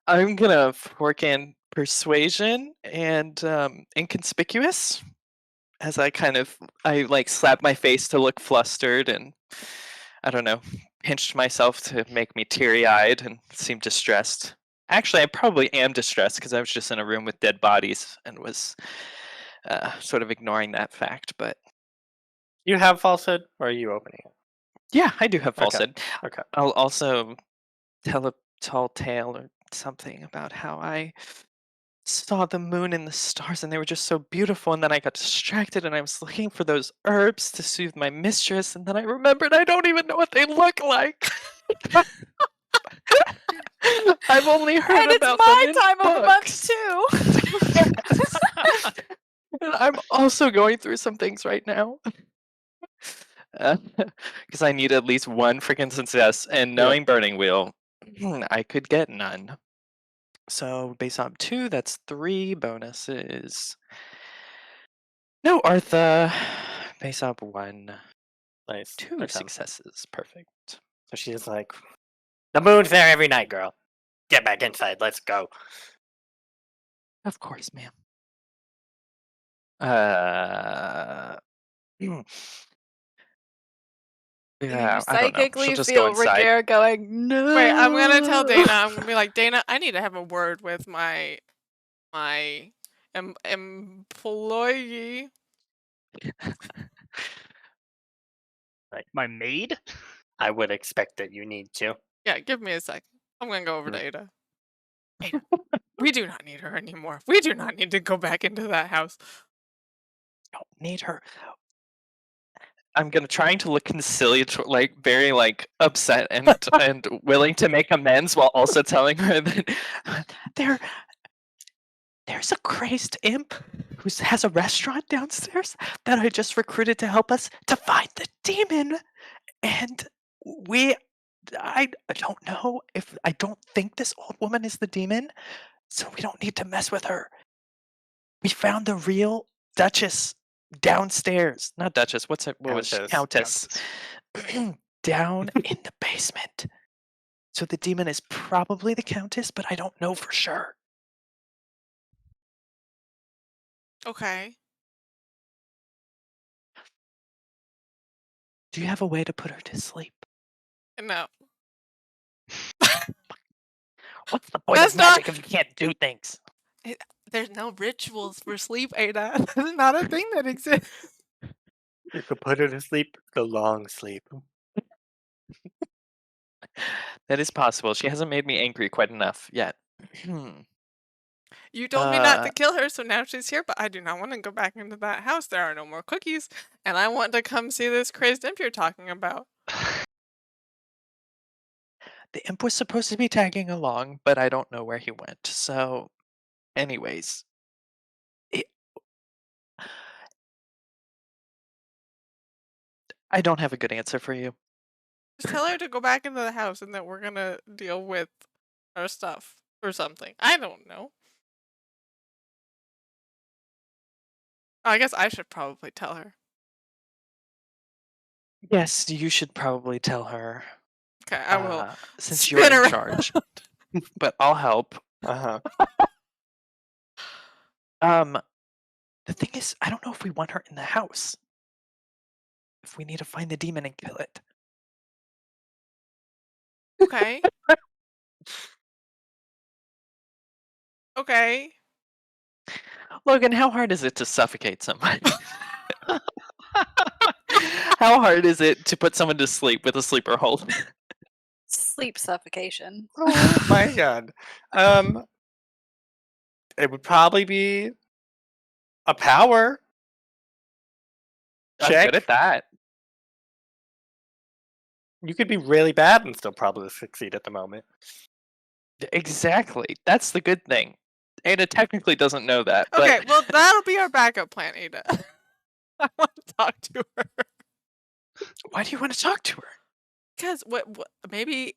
I'm gonna fork in persuasion and inconspicuous as I like slapped my face to look flustered and I don't know, pinched myself to make me teary-eyed and seem distressed. Actually, I probably am distressed because I was just in a room with dead bodies and was sort of ignoring that fact. But You have falsehood, or are you opening it? yeah, I do have Okay, falsehood. okay. I'll also tell a tall tale or something about how I saw the moon and the stars and they were just so beautiful, and then I got distracted and I was looking for those herbs to soothe my mistress, and then I remembered I don't even know what they look like. I've only heard And it's about my them in time of the month books. too. And I'm also going through some things right now. Because I need at least one freaking success, and knowing Burning Wheel, I could get none. So base on 2, that's 3 bonuses. No, Artha. Base up 1. Nice. 2 Okay. successes. Perfect. So she's like, the moon's there every night, girl. Get back inside. Let's go. Of course, ma'am. Yeah, You I don't know. psychically She'll just go feel inside. Ragaire going, no. Wait, I'm gonna tell Dana. I'm gonna be like, Dana, I need to have a word with my employee. My maid? I would expect that you need to. Yeah, give me a second. I'm gonna go over to Ada. Ada, we do not need her anymore. We do not need to go back into that house. Don't need her. I'm gonna trying to look conciliatory, like very like upset and and willing to make amends while also telling her that there's a crazed imp who has a restaurant downstairs that I just recruited to help us to find the demon, and I don't know if I don't think this old woman is the demon, so we don't need to mess with her. We found the real Duchess downstairs. Not Duchess. What was she? Countess. Countess. Down in the basement. So the demon is probably the Countess, but I don't know for sure. Okay. Do you have a way to put her to sleep? No. What's the point That's of magic if you can't do things? There's no rituals for sleep, Ada. That's not a thing that exists. You could put her to sleep, the long sleep. That is possible. She hasn't made me angry quite enough yet. You told me not to kill her, so now she's here, but I do not want to go back into that house. There are no more cookies, and I want to come see this crazed imp you're talking about. The imp was supposed to be tagging along, but I don't know where he went. So, anyways, I don't have a good answer for you. Just tell her to go back into the house and that we're gonna deal with our stuff or something. I don't know. I guess I should probably tell her. Yes, you should probably tell her. Okay, I will. Since you're Spin in around. charge. But I'll help. Uh-huh. The thing is, I don't know if we want her in the house. If we need to find the demon and kill it. Okay. Okay. Logan, how hard is it to suffocate somebody? How hard is it to put someone to sleep with a sleeper hold? Sleep suffocation. Oh my god. It would probably be a power I'm check. good at that. You could be really bad and still probably succeed at the moment. Exactly. That's the good thing. Ada technically doesn't know that. Okay, But well that'll be our backup plan, Ada. I want to talk to her. why do you want to talk to her? Because what maybe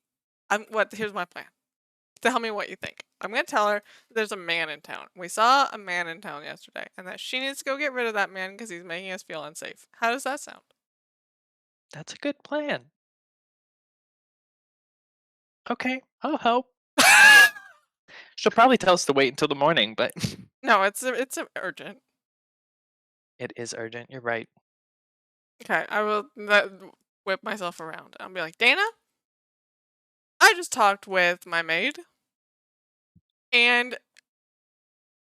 here's my plan. Tell me what you think. I'm gonna tell her there's a man in town. We saw a man in town yesterday, and that she needs to go get rid of that man because he's making us feel unsafe. How does that sound? That's a good plan. Okay, I'll help. She'll probably tell us to wait until the morning, but No, it's urgent. it is urgent. You're right. Okay, I will whip myself around. I'll be like, Dana, I just talked with my maid, and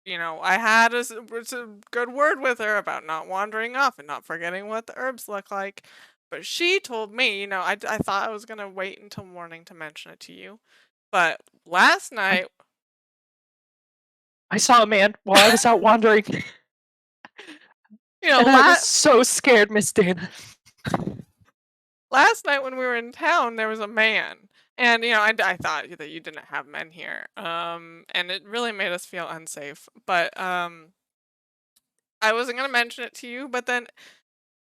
I had it's a good word with her about not wandering off and not forgetting what the herbs look like. But she told me, I thought I was gonna wait until morning to mention it to you, but last night, I saw a man while I was out wandering, and I was so scared, Miss Dana. last night when we were in town, there was a man. And I thought that you didn't have men here, and it really made us feel unsafe. But I wasn't gonna mention it to you. But then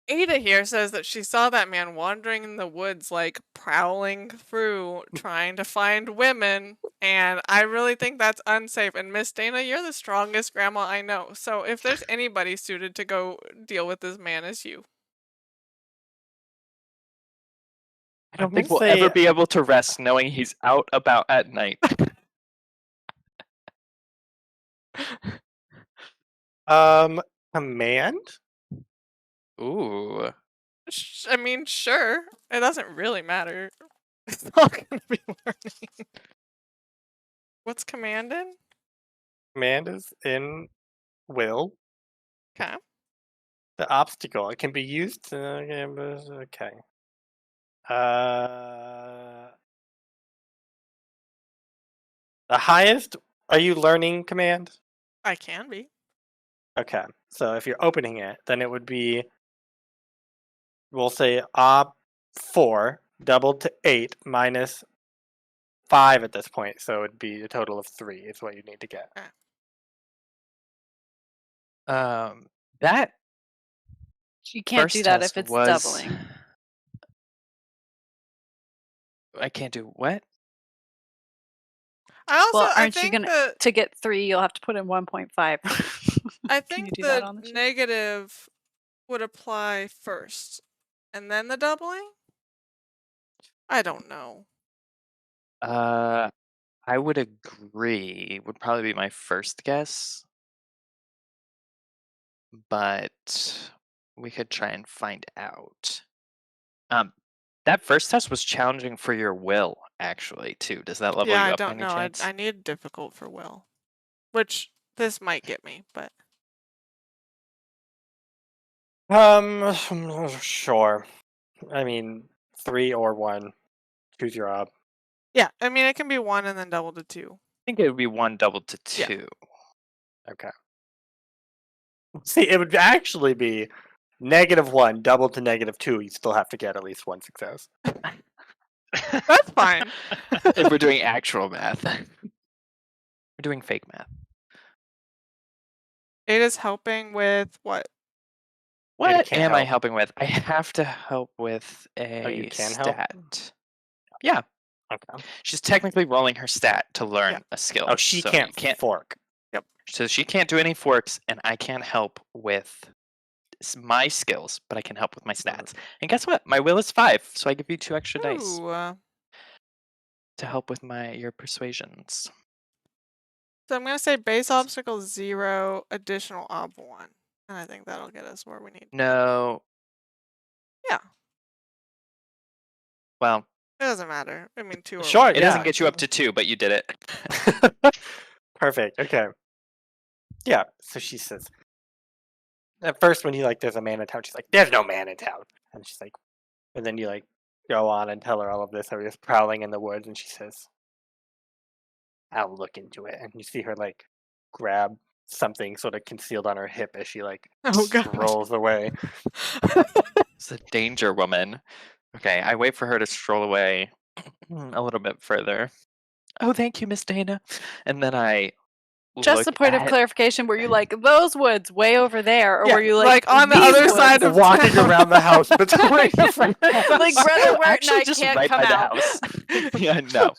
Ada here says that she saw that man wandering in the woods, like prowling through, trying to find women. And I really think that's unsafe. And Miss Dana, you're the strongest grandma I know. So if there's anybody suited to go deal with this man, it's you. I don't think we'll ever be able to rest knowing he's out about at night. Command? Ooh. I mean, sure. It doesn't really matter. It's not gonna be learning. What's command in? Command is in will. Okay. The obstacle. It can be used to okay. The highest, are you learning command? I can be. Okay. So if you're opening it, then it would be, we'll say ob 4 doubled to 8 minus 5 at this point. So it'd be a total of 3 is what you need to get. That You can't first do that if test it's was... doubling. I can't do what? I also, Well, I aren't you think gonna to get 3? You'll have to put in 1.5. I Can think you do that on the the sheet? negative would apply first, and then the doubling. I don't know. I would agree. Would probably be my first guess. But we could try and find out. That first test was challenging for your will, actually, too. Does that level Yeah, you I up by don't any know. chance? I need difficult for will, which this might get me, but Sure. I mean, 3 or 1. Choose your ob. yeah. I mean, it can be 1 and then double to 2. I think it would be 1 doubled to Yeah. 2. Okay. See, it would actually be -1 doubled to -2. You still have to get at least 1 success. That's fine. If we're doing actual math. We're doing fake math. Ada's helping with what? What can't am I help. helping with? I have to help with Oh, you a can help? stat. Yeah, Okay. she's technically rolling her stat to learn Yeah. a skill. Oh, she so can't you can't. fork. So she can't do any forks, and I can't help with my skills, but I can help with my stats. And guess what? My will is 5, so I give you 2 extra dice Ooh. to help with your persuasions. So I'm gonna say base obstacle 0, additional ob 1. And I think that'll get us where we need. No. Yeah. Well, It doesn't matter. I mean 2 or Sure, 1. it doesn't yeah. get you up to 2, but you did it. Perfect. Okay. Yeah. So she says, at first when you like, there's a man in town, she's like, there's no man in town. And she's like, and then you like go on and tell her all of this. How he's prowling in the woods, and she says, I'll look into it. And you see her like grab something sort of concealed on her hip as she like Oh god. rolls away. It's a danger woman. Okay, I wait for her to stroll away a little bit further. Oh, thank you, Miss Dana. And then I Just a look point of at- clarification: were you like those woods way over there, or Yeah, were you like on the these other woods? side of walking town? around the house between like Brother Wirt and Actually I just can't right come by the out. house. Yeah, no.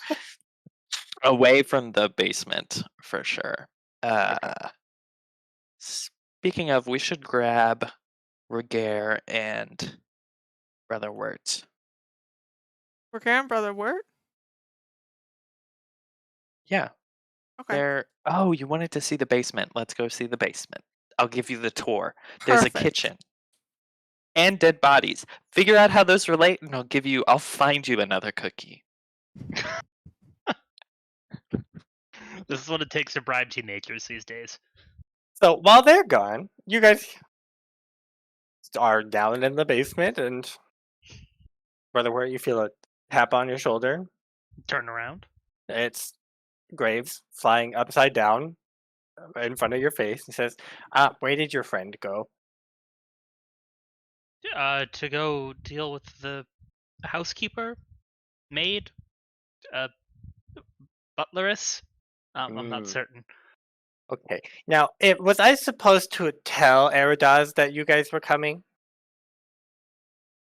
Away from the basement for sure. Speaking of, we should grab Ragaire and Brother Wirt. We're carrying Brother Wirt? Yeah, Okay. they're. Oh, you wanted to see the basement? Let's go see the basement. I'll give you the tour. There's a Perfect. kitchen and dead bodies. Figure out how those relate, and I'll find you another cookie. This is what it takes to bribe teenagers these days. So while they're gone, you guys are down in the basement, and Brother Where you feel a tap on your shoulder. Turn around. It's Graves flying upside down in front of your face. He says, where did your friend go? To go deal with the housekeeper, maid, butleress. I'm not certain. Okay. Now, was I supposed to tell Eridaz that you guys were coming?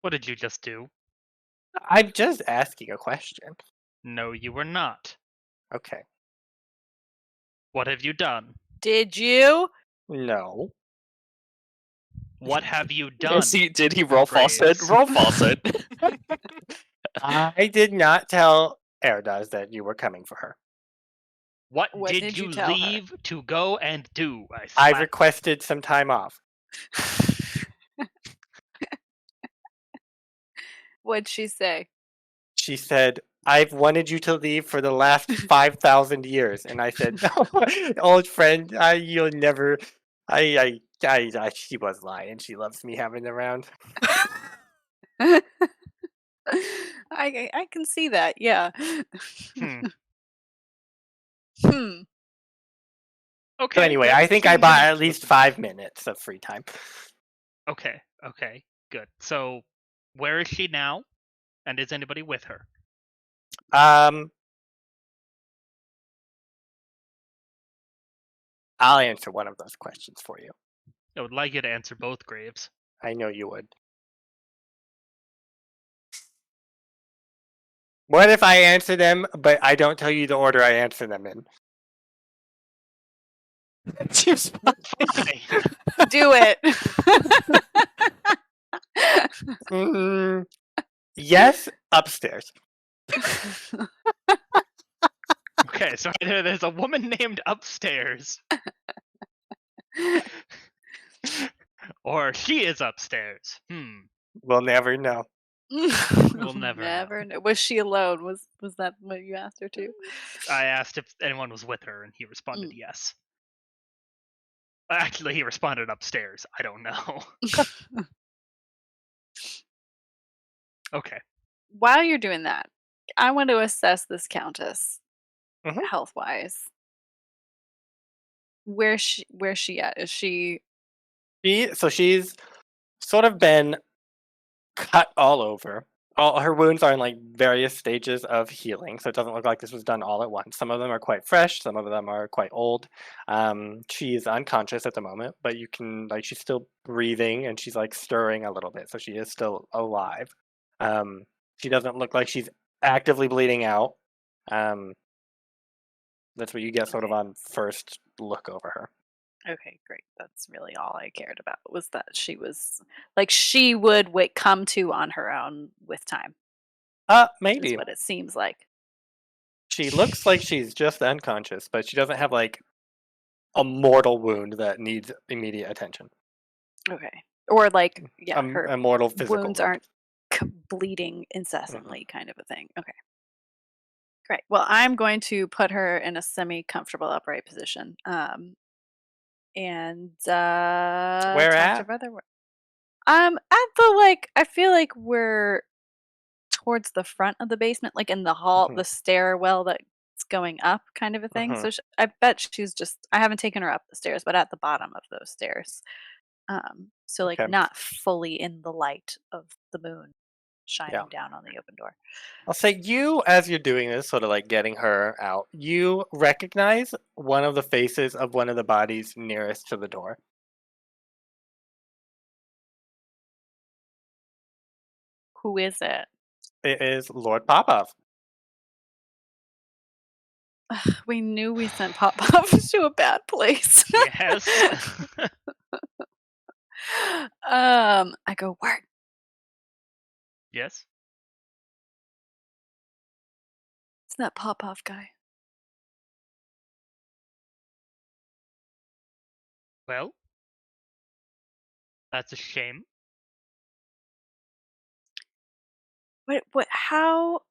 What did you just do? I'm just asking a question. No, you were not. Okay. What have you done? Did you? No. What have you done? Did he roll falsehood? Graves? Roll falsehood. I did not tell Eridaz that you were coming for her. What What did did you you tell her? leave to go and do? I slapped- requested some time off. What'd she say? She said, I've wanted you to leave for the last 5,000 years. And I said, no, old friend, you'll never. She was lying. She loves me having around. I can see that. Yeah. Hmm. Hmm. Okay. So anyway, good. I think I Seems bought in- at least 5 minutes of free time. Okay. Okay. Good. So, where is she now? And is anybody with her? I'll answer one of those questions for you. I would like you to answer both, Graves. I know you would. What if I answer them, but I don't tell you the order I answer them in? Fine. Do it. Yes, upstairs. Okay, so there's a woman named upstairs. Or she is upstairs. We'll never know. We'll never know. know. Was she alone? Was that what you asked her to? I asked if anyone was with her, and he responded yes. Actually, he responded upstairs. I don't know. Okay. While you're doing that, I want to assess this countess Mhm. health wise. Where's she at? Is she She's sort of been cut all over. All her wounds are in like various stages of healing, so it doesn't look like this was done all at once. Some of them are quite fresh, some of them are quite old. She is unconscious at the moment, but you can like she's still breathing and she's like stirring a little bit, so she is still alive. She doesn't look like she's actively bleeding out. That's what you get sort of on first look over her. Okay, great. That's really all I cared about was that she was like she would come to on her own with time. Is Maybe. what it seems like. She looks like she's just unconscious, but she doesn't have like a mortal wound that needs immediate attention. Okay. Or like her A mortal physical wounds wound. aren't bleeding incessantly kind of a thing. Okay. Great. Well, I'm going to put her in a semi-comfortable upright position. And Where talk at? to brother. At the like I feel like we're towards the front of the basement, like in the hall, Mhm. the stairwell that's going up kind of a thing. Mhm. So I bet she's just I haven't taken her up the stairs, but at the bottom of those stairs. So like Okay. not fully in the light of the moon shining Yeah. down on the open door. I'll say you, as you're doing this, sort of like getting her out, you recognize one of the faces of one of the bodies nearest to the door. Who is it? It is Lord Popov. We knew we sent Pop Pop to a bad place. Yes. I go, Wirt. Yes. It's that Pop Off guy. Well, that's a shame. What how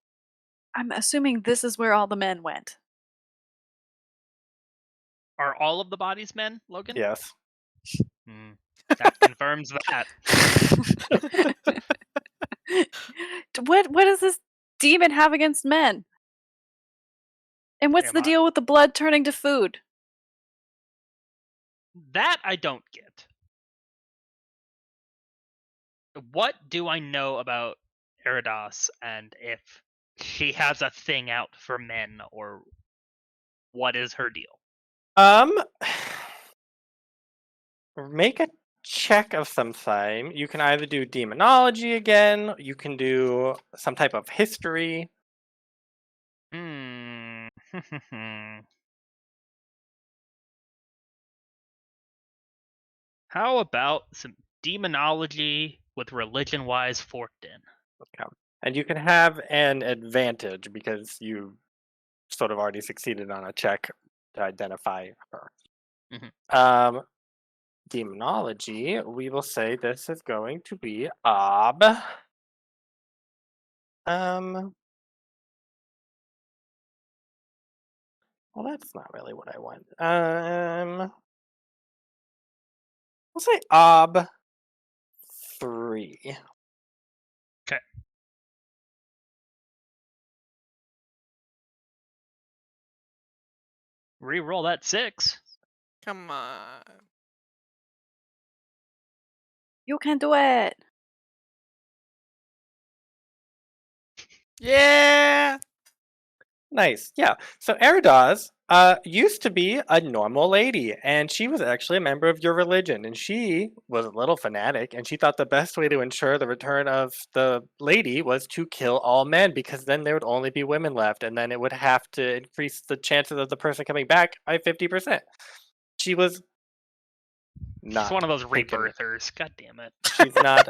I'm assuming this is where all the men went. Are all of the bodies men, Logan? Yes. Hmm. That confirms that. What does this demon have against men? And what's Am the I- deal with the blood turning to food? That I don't get. What do I know about Eridos and if she has a thing out for men or what is her deal? Make a check of some time. You can either do demonology again, you can do some type of history. Hmm. How about some demonology with religion wise forked in? Okay. And you can have an advantage because you sort of already succeeded on a check to identify her. Mhm. Demonology, we will say this is going to be Ob. Well, that's not really what I want. We'll say Ob 3. Okay. Reroll that 6. Come on. You can do it. Yeah. Nice. Yeah. So Eridos used to be a normal lady, and she was actually a member of your religion, and she was a little fanatic, and she thought the best way to ensure the return of the lady was to kill all men, because then there would only be women left, and then it would have to increase the chances of the person coming back by 50%. She was not She's one of those taken- rebirthers. God damn it. She's not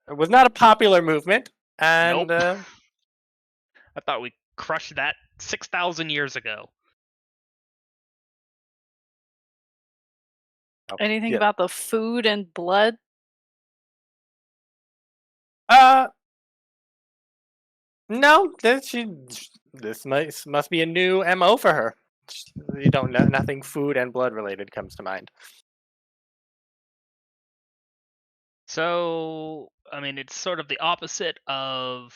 it was not a popular movement, and Nope. I thought we crushed that 6,000 years ago. Anything yeah. about the food and blood? No, this must be a new MO for her. You don't know, nothing food and blood related comes to mind. So, I mean, it's sort of the opposite of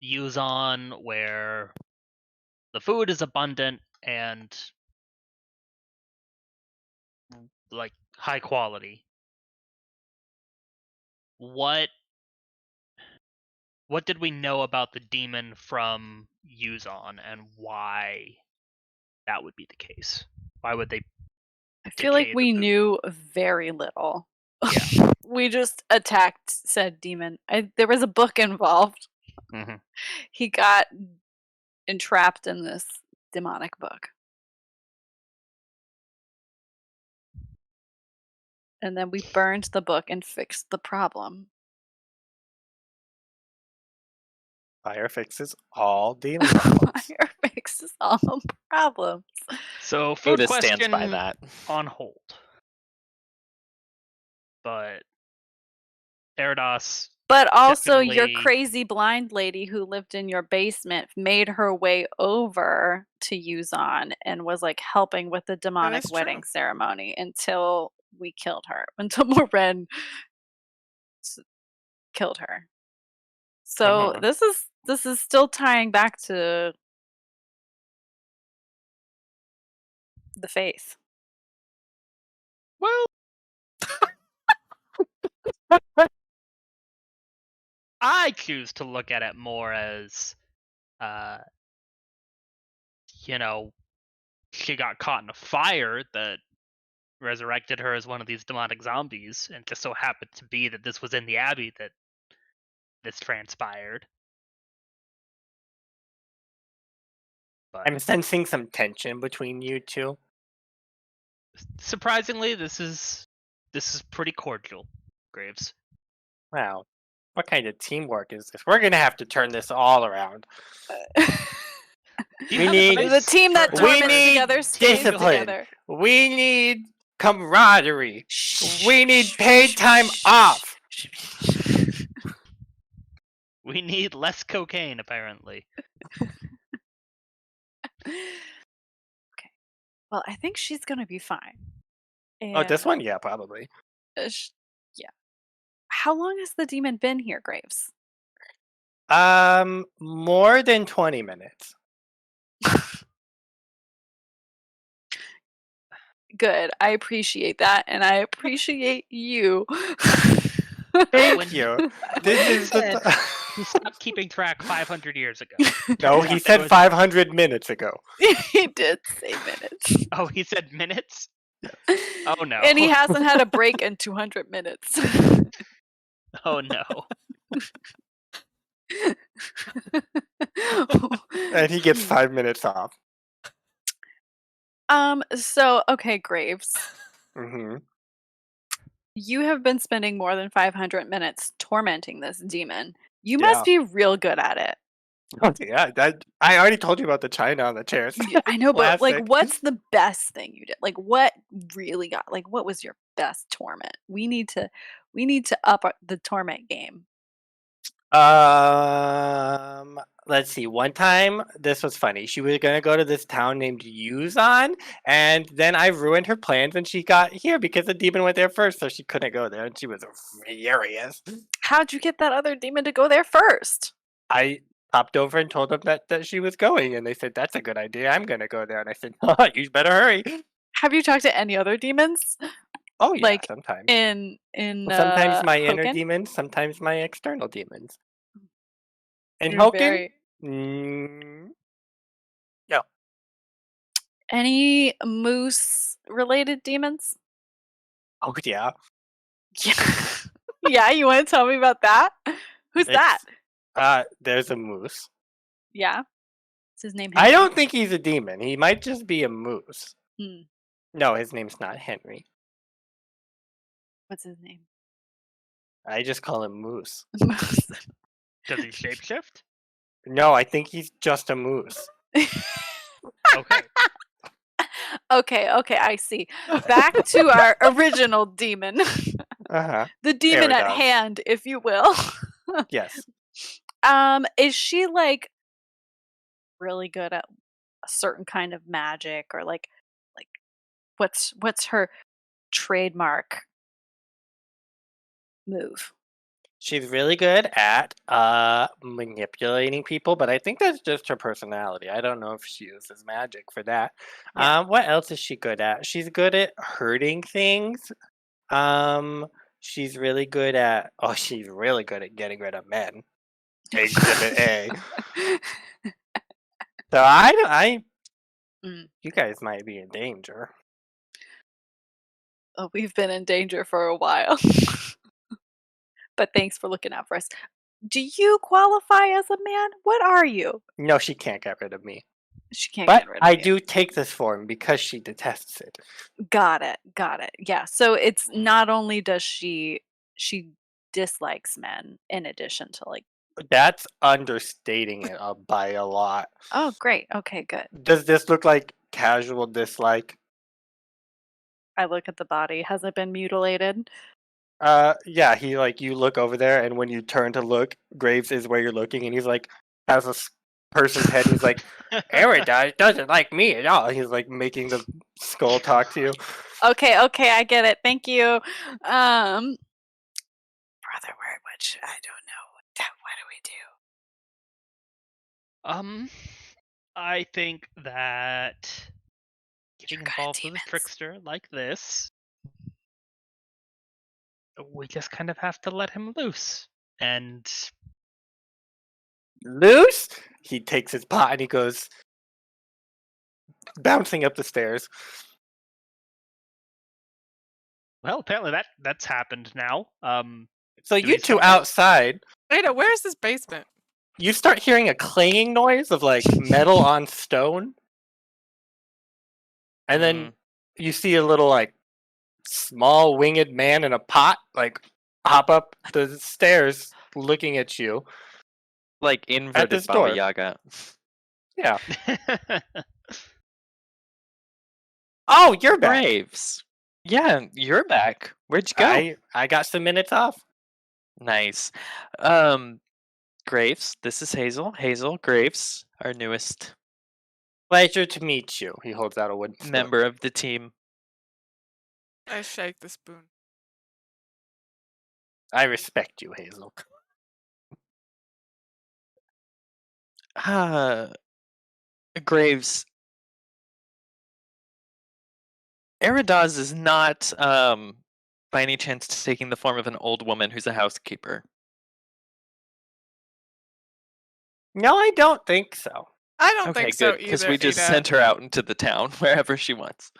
Yuzon, where the food is abundant and like high quality. What what did we know about the demon from Yuzon and why that would be the case? Why would they? I feel like decay the we boot? knew very little. Yeah. We just attacked said demon. There was a book involved. Mhm. He got entrapped in this demonic book. And then we burned the book and fixed the problem. Fire fixes all demon problems. Fire fixes all problems. So food Otis stands by question that. on hold. But Eridos But also, your definitely- crazy blind lady who lived in your basement made her way over to Yuzon and was like helping with the demonic is wedding true. ceremony until we killed her. Until Morrine killed her. So Mhm. this is still tying back to the faith. Well, I choose to look at it more as, she got caught in a fire that resurrected her as one of these demonic zombies, and just so happened to be that this was in the abbey that this transpired. But I'm sensing some tension between you two. surprisingly, this is pretty cordial, Graves. Wow. What kind of teamwork is this? We're gonna have to turn this all around. You We have a need- The nice team that short we torments need together stays discipline. together. We need camaraderie. We need paid time off. We need less cocaine, apparently. Okay. Well, I think she's gonna be fine. Oh, this And, one? Yeah, probably. yeah. How long has the demon been here, Graves? More than 20 minutes. Good. I appreciate that, and I appreciate you. Thank When- you. This is the He stopped keeping track 500 years ago. No, he said 500 minutes ago. He did say minutes. Oh, he said minutes? Oh no. And he hasn't had a break in 200 minutes. Oh no. And he gets 5 minutes off. So, okay, Graves. Hmm. You have been spending more than 500 minutes tormenting this demon. You Yeah. must be real good at it. Oh, yeah, I already told you about the china on the chairs. Yeah, I know, but like, Classic. what's the best thing you did? Like, what really got? Like, what was your best torment? We need to up the torment game. Let's see. One time, this was funny. She was gonna go to this town named Yuzon, and then I ruined her plans, and she got here because the demon went there first, so she couldn't go there, and she was furious. How'd you get that other demon to go there first? I popped over and told them that she was going, and they said, "That's a good idea. I'm gonna go there." And I said, "You better hurry." Have you talked to any other demons Oh yeah, Like, sometimes. in Sometimes my inner Hochen? demons, sometimes my external demons. And You're Hochen, very- no. Any moose related demons? Oh yeah. Yeah. Yeah, you want to tell me about that? Who's that? There's a moose. Yeah. Is his name I Henry? don't think he's a demon. He might just be a moose. Hmm. No, his name's not Henry. What's his name? I just call him Moose. Moose. Does he shapeshift? No, I think he's just a moose. Okay. Okay, I see. Back to our original demon. Uh-huh. The demon at Eridos. hand, if you will. Yes. Is she like really good at a certain kind of magic, or like what's her trademark move? She's really good at manipulating people, but I think that's just her personality. I don't know if she uses magic for that. Yeah. What else is she good at? She's good at hurting things. She's really good at she's really good at getting rid of men. Exhibit A. So I Mm. you guys might be in danger. Oh, we've been in danger for a while. But thanks for looking out for us. Do you qualify as a man? What are you? No, she can't get rid of me. She can't But get rid of I you. do take this form because she detests it. Got it. Got it. Yeah. So it's not only does she dislikes men in addition to like That's understating it by a lot. oh great. Okay, good. Does this look like casual dislike? I look at the body. Has it been mutilated? Yeah, he like you look over there, and when you turn to look, Graves is where you're looking, and he's like has a person's head, and he's like, Erida doesn't like me at all. He's like making the skull talk to you. Okay, okay, I get it. Thank you. Brother, which I don't know. What do we do? I think that You're getting good at involved with a demons. trickster like this, we just kind of have to let him loose. And Loose? He takes his pot and he goes bouncing up the stairs. well, apparently that's happened now. So Do you we two something? outside, Ada, where's this basement? you start hearing a clanging noise of like metal on stone. And then you see a little like small winged man in a pot like hop up the stairs looking at you. Like inverted this Baba door. Yaga. Yeah. Oh, you're back. Graves. Yeah, you're back. Where'd you go? I got some minutes off. Nice. Graves, this is Hazel. Hazel Graves, our newest Pleasure to meet you. He holds out a wooden spoon. member of the team. I shake the spoon. I respect you, Hazel. Graves. Eridaz is not, by any chance, taking the form of an old woman who's a housekeeper. No, I don't think so. I don't Okay, think so good, because either. we just Ada. sent her out into the town, wherever she wants.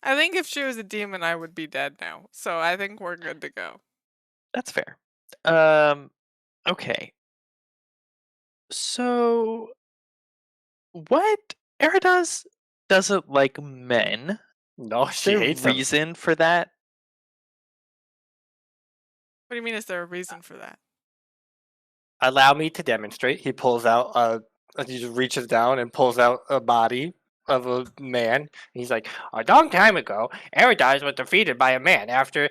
I think if she was a demon, I would be dead now. So I think we're good to go. That's fair. Okay. So, what? Eridaz doesn't like men. No, Is she there a hates them. reason for that? What do you mean? Is there a reason for that? Allow me to demonstrate. He pulls out he just reaches down and pulls out a body of a man. He's like, a long time ago, Eridaz was defeated by a man after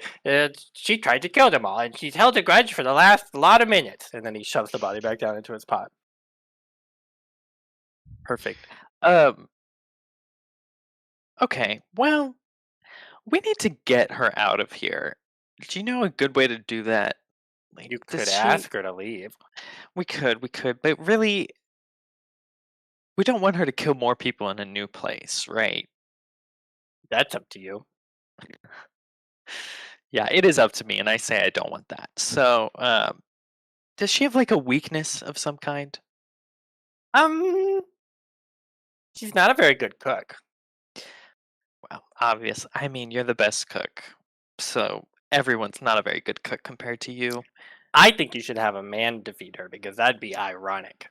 she tried to kill them all, and she's held a grudge for the last lot of minutes. And then he shoves the body back down into his pot. Perfect. Okay, well, we need to get her out of here. Do you know a good way to do that? Like, You does could she- ask her to leave. We could, but really, we don't want her to kill more people in a new place, right? That's up to you. Yeah, it is up to me, and I say I don't want that. So, does she have like a weakness of some kind? She's not a very good cook. Well, obvious. I mean, you're the best cook, so everyone's not a very good cook compared to you. I think you should have a man defeat her because that'd be ironic.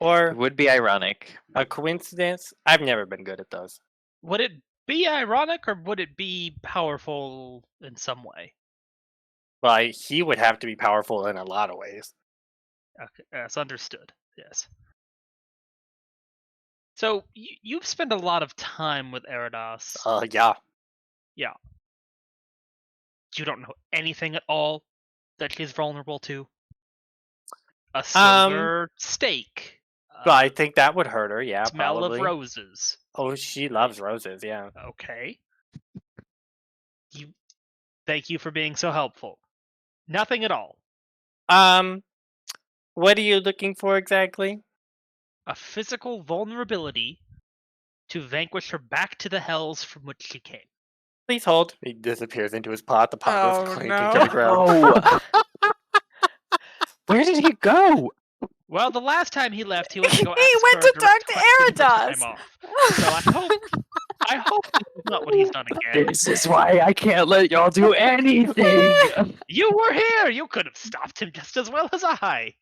It Or would be ironic. a coincidence. I've never been good at those. Would it be ironic or would it be powerful in some way? Well, he would have to be powerful in a lot of ways. Okay, that's understood. Yes. So you've spent a lot of time with Eridas. Yeah. Yeah. You don't know anything at all that she's vulnerable to. A silver steak. Well, I think that would hurt her. Yeah, Smell probably. of roses. Oh, she loves roses. Yeah. Okay. Thank you for being so helpful. Nothing at all. What are you looking for exactly? A physical vulnerability to vanquish her back to the hells from which she came. Please hold. He disappears into his pot. The pot goes Oh, clinking no. to the ground. Oh, Where did he go? Well, the last time he left, he went to go He ask went for a to talk direct to question for Arados. time off. So I hope this is not what he's done again. This is why I can't let y'all do anything. You were here. You could have stopped him just as well as I.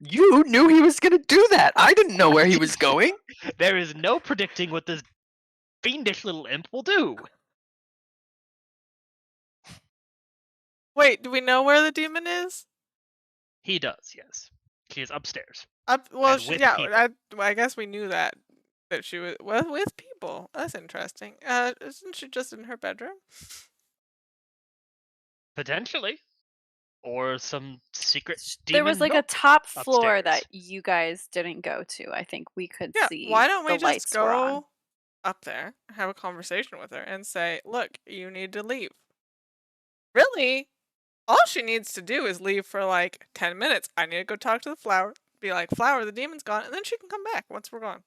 You knew he was gonna do that. I didn't know where he was going. There is no predicting what this fiendish little imp will do. Wait, do we know where the demon is? He does, yes. She is upstairs. Well, And with yeah, people. I guess we knew that she was with people. That's interesting. Isn't she just in her bedroom? Potentially. Or some secret demon. There was like a nook top floor upstairs. that you guys didn't go to. I think we could Yeah. see. Why don't we the just lights were on. go up there, have a conversation with her, and say, "Look, you need to leave." Really, all she needs to do is leave for like 10 minutes. I need to go talk to the flower. Be like, "Flower, the demon's gone," and then she can come back once we're gone.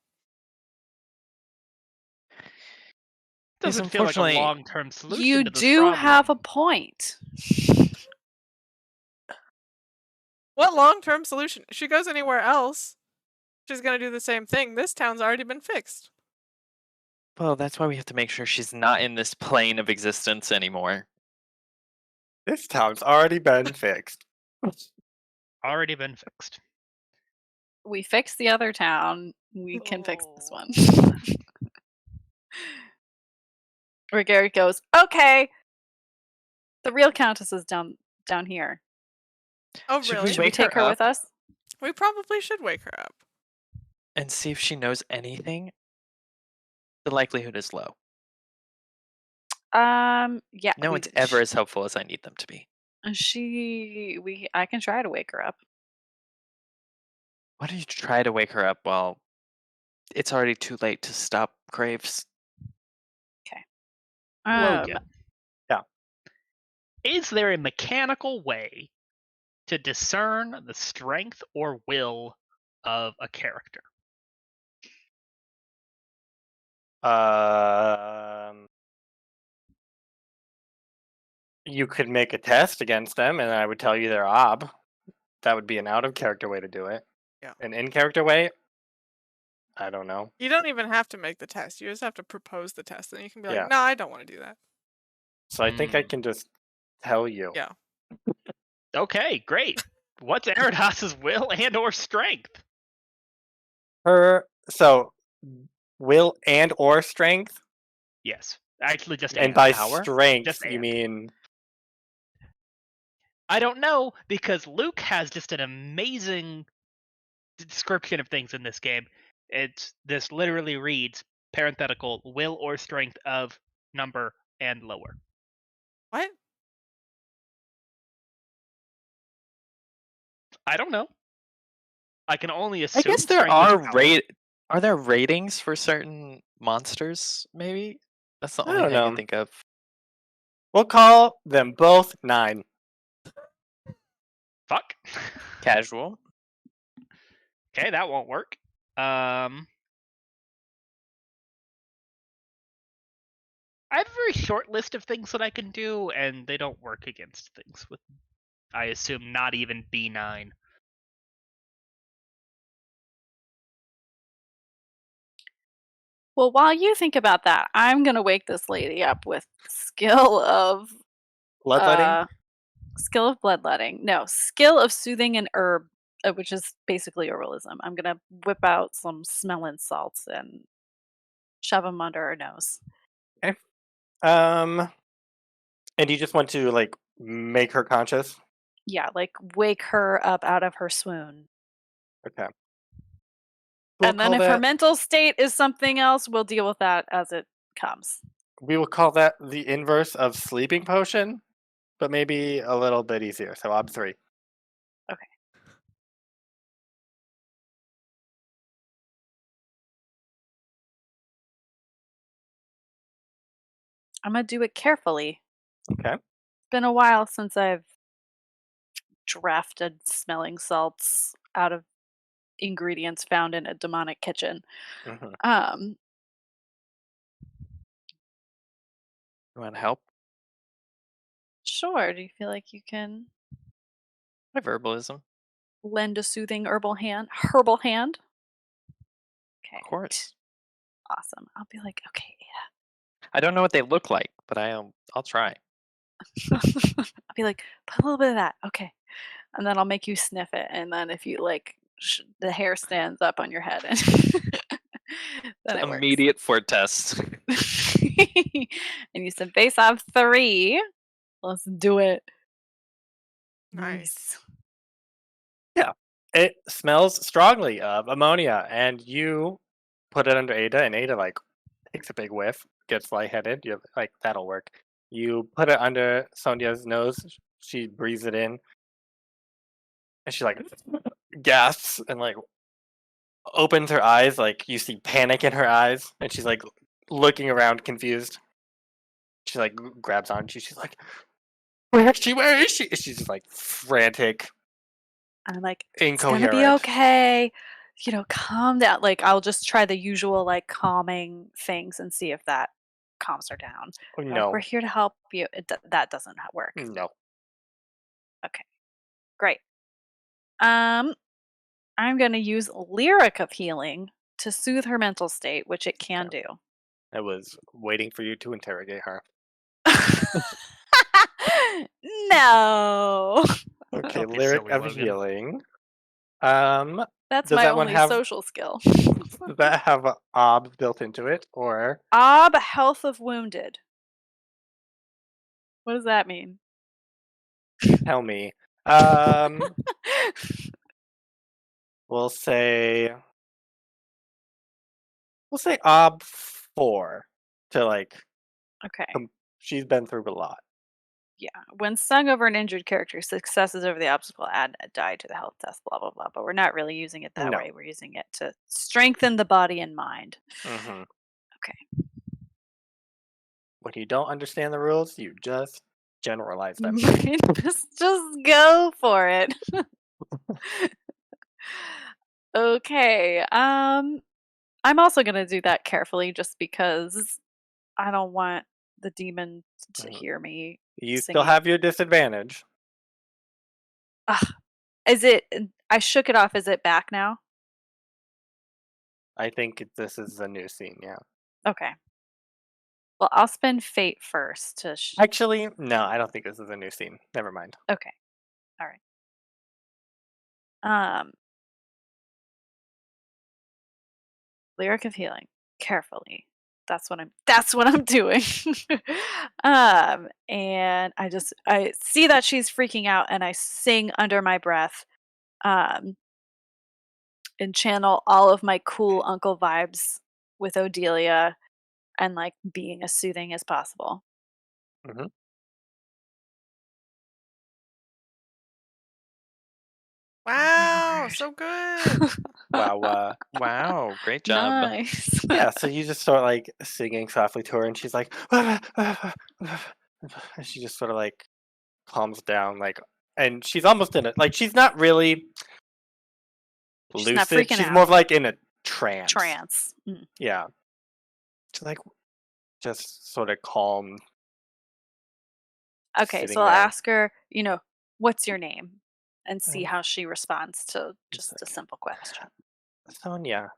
Doesn't feel like a unfortunately, long-term solution You to this do have a problem. point. What long-term solution? If she goes anywhere else, she's gonna do the same thing. This town's already been fixed. well, that's why we have to make sure she's not in this plane of existence anymore. This town's already been fixed. Already been fixed. We fixed the other town. We can fix this Oh. one. Ragaire goes, okay. The real countess is down here. Oh, Should really? we Should we wake take her her with up? us? We probably should wake her up. And see if she knows anything? The likelihood is low. Yeah. No one's ever as helpful as I need them to be. I can try to wake her up. Why don't you try to wake her up while it's already too late to stop Graves? Logan. Yeah. Is there a mechanical way to discern the strength or will of a character? You could make a test against them, and I would tell you they're ob. That would be an out of character way to do it. Yeah. An in character way, I don't know. You don't even have to make the test. You just have to propose the test, and you can be like, Yeah. "No, I don't want to do that." So I think I can just tell you. Yeah. Okay, great. What's Eridas's will and or strength? So will and or strength, Yes. Actually just and and. by power? strength Just you and. mean I don't know, because Luke has just an amazing description of things in this game. This literally reads parenthetical will or strength of number and lower. What? I don't know. I can only assume. I guess there strength is power. are there ratings for certain monsters, maybe? That's the I only don't thing I know. can think of. We'll call them both 9. Fuck. Casual. Okay, that won't work. I have a very short list of things that I can do, and they don't work against things with, I assume, not even B9. Well, while you think about that, I'm gonna wake this lady up with skill of Bloodletting? skill of bloodletting. No, skill of soothing an herb, which is basically herbalism. I'm gonna whip out some smelling salts and shove them under her nose. And you just want to like make her conscious? Yeah, like wake her up out of her swoon. Okay. And then if her mental state is something else, we'll deal with that as it comes. We will call that the inverse of sleeping potion, but maybe a little bit easier. So ob 3. Okay. I'm gonna do it carefully. Okay. It's been a while since I've drafted smelling salts out of ingredients found in a demonic kitchen. Mhm. You want help? Sure. Do you feel like you can My verbalism, Lend a soothing herbal hand. Okay. of course. Awesome. I'll be like, okay, I don't know what they look like, but I'll try. I'll be like, put a little bit of that. Okay. And then I'll make you sniff it. And then if you like, the hair stands up on your head. And then it works. Immediate fort test. And you said base of 3. Let's do it. Nice. It smells strongly of ammonia, and you put it under Ada, and Ada like takes a big whiff, gets lightheaded. You're like, that'll work. You put it under Sonia's nose. She breathes it in, and she like gasps and like opens her eyes. Like you see panic in her eyes, and she's like looking around, confused. She like grabs onto you. She's like, "Where is she? Where is she?" And she's just like frantic, And I'm like, it's gonna incoherent. be okay. You know, calm down. Like, I'll just try the usual, like, calming things and see if that calms her down. Like, No, we're here to help you. That doesn't work. no. Okay, great. I'm gonna use lyric of healing to soothe her mental state, which it can do. I was waiting for you to interrogate her. No, Okay, Don't be lyric silly, of Logan. healing. that's Does my that one only have- social skill. Does that have a ob built into it, or Ob health of wounded. What does that mean? tell me? We'll say ob 4 to like. Okay. She's been through a lot. Yeah. When sung over an injured character, successes over the obstacle add a die to the health test, blah, blah, blah. But we're not really using it that No. way. We're using it to strengthen the body and mind. Mm-hmm. Okay. When you don't understand the rules, you just generalize them. just go for it. Okay. I'm also gonna do that carefully just because I don't want the demon to Mhm. hear me. You still singing. have your disadvantage. Is it I shook it off, is it back now? I think this is a new scene, yeah. Okay. Well, I'll spend fate first to Actually, no, I don't think this is a new scene. Never mind. Okay. All right. Lyric of healing. Carefully. That's what I'm doing. And I see that she's freaking out and I sing under my breath. And channel all of my cool uncle vibes with Odelia and like being as soothing as possible. Mhm. Wow, word. so good. Wow. Wow, great job. Nice. Yeah, so you just start like singing softly to her, and she's like, and she just sort of like calms down, like, and she's almost in it. Like, she's not really She's lucid. not freaking She's out. more of like in a trance. Trance. Yeah. She's like just sort of calm. Okay, sitting so I'll there. ask her, what's your name? And see Um, how she responds to just a second. simple question. Sonia.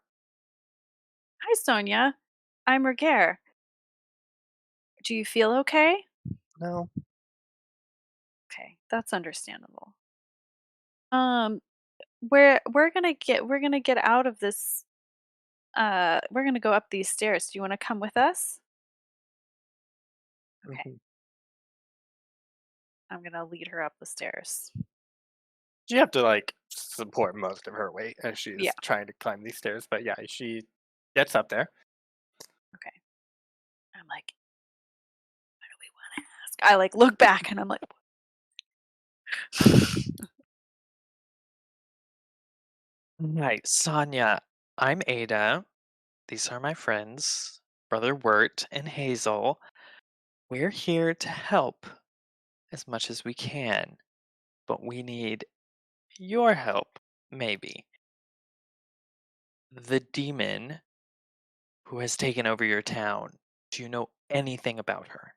Hi, Sonia. I'm Ragaire. Do you feel okay? No. Okay, that's understandable. We're gonna get out of this. We're gonna go up these stairs. Do you want to come with us? Okay. Mhm. I'm gonna lead her up the stairs. You have to like support most of her weight as she's Yeah. trying to climb these stairs, but yeah, she gets up there. Okay. I'm like, what do we want to ask? I like look back and I'm like, Right, Sonia, I'm Ada. These are my friends, Brother Wirt and Hazel. We're here to help as much as we can, but we need your help, maybe. The demon who has taken over your town. Do you know anything about her?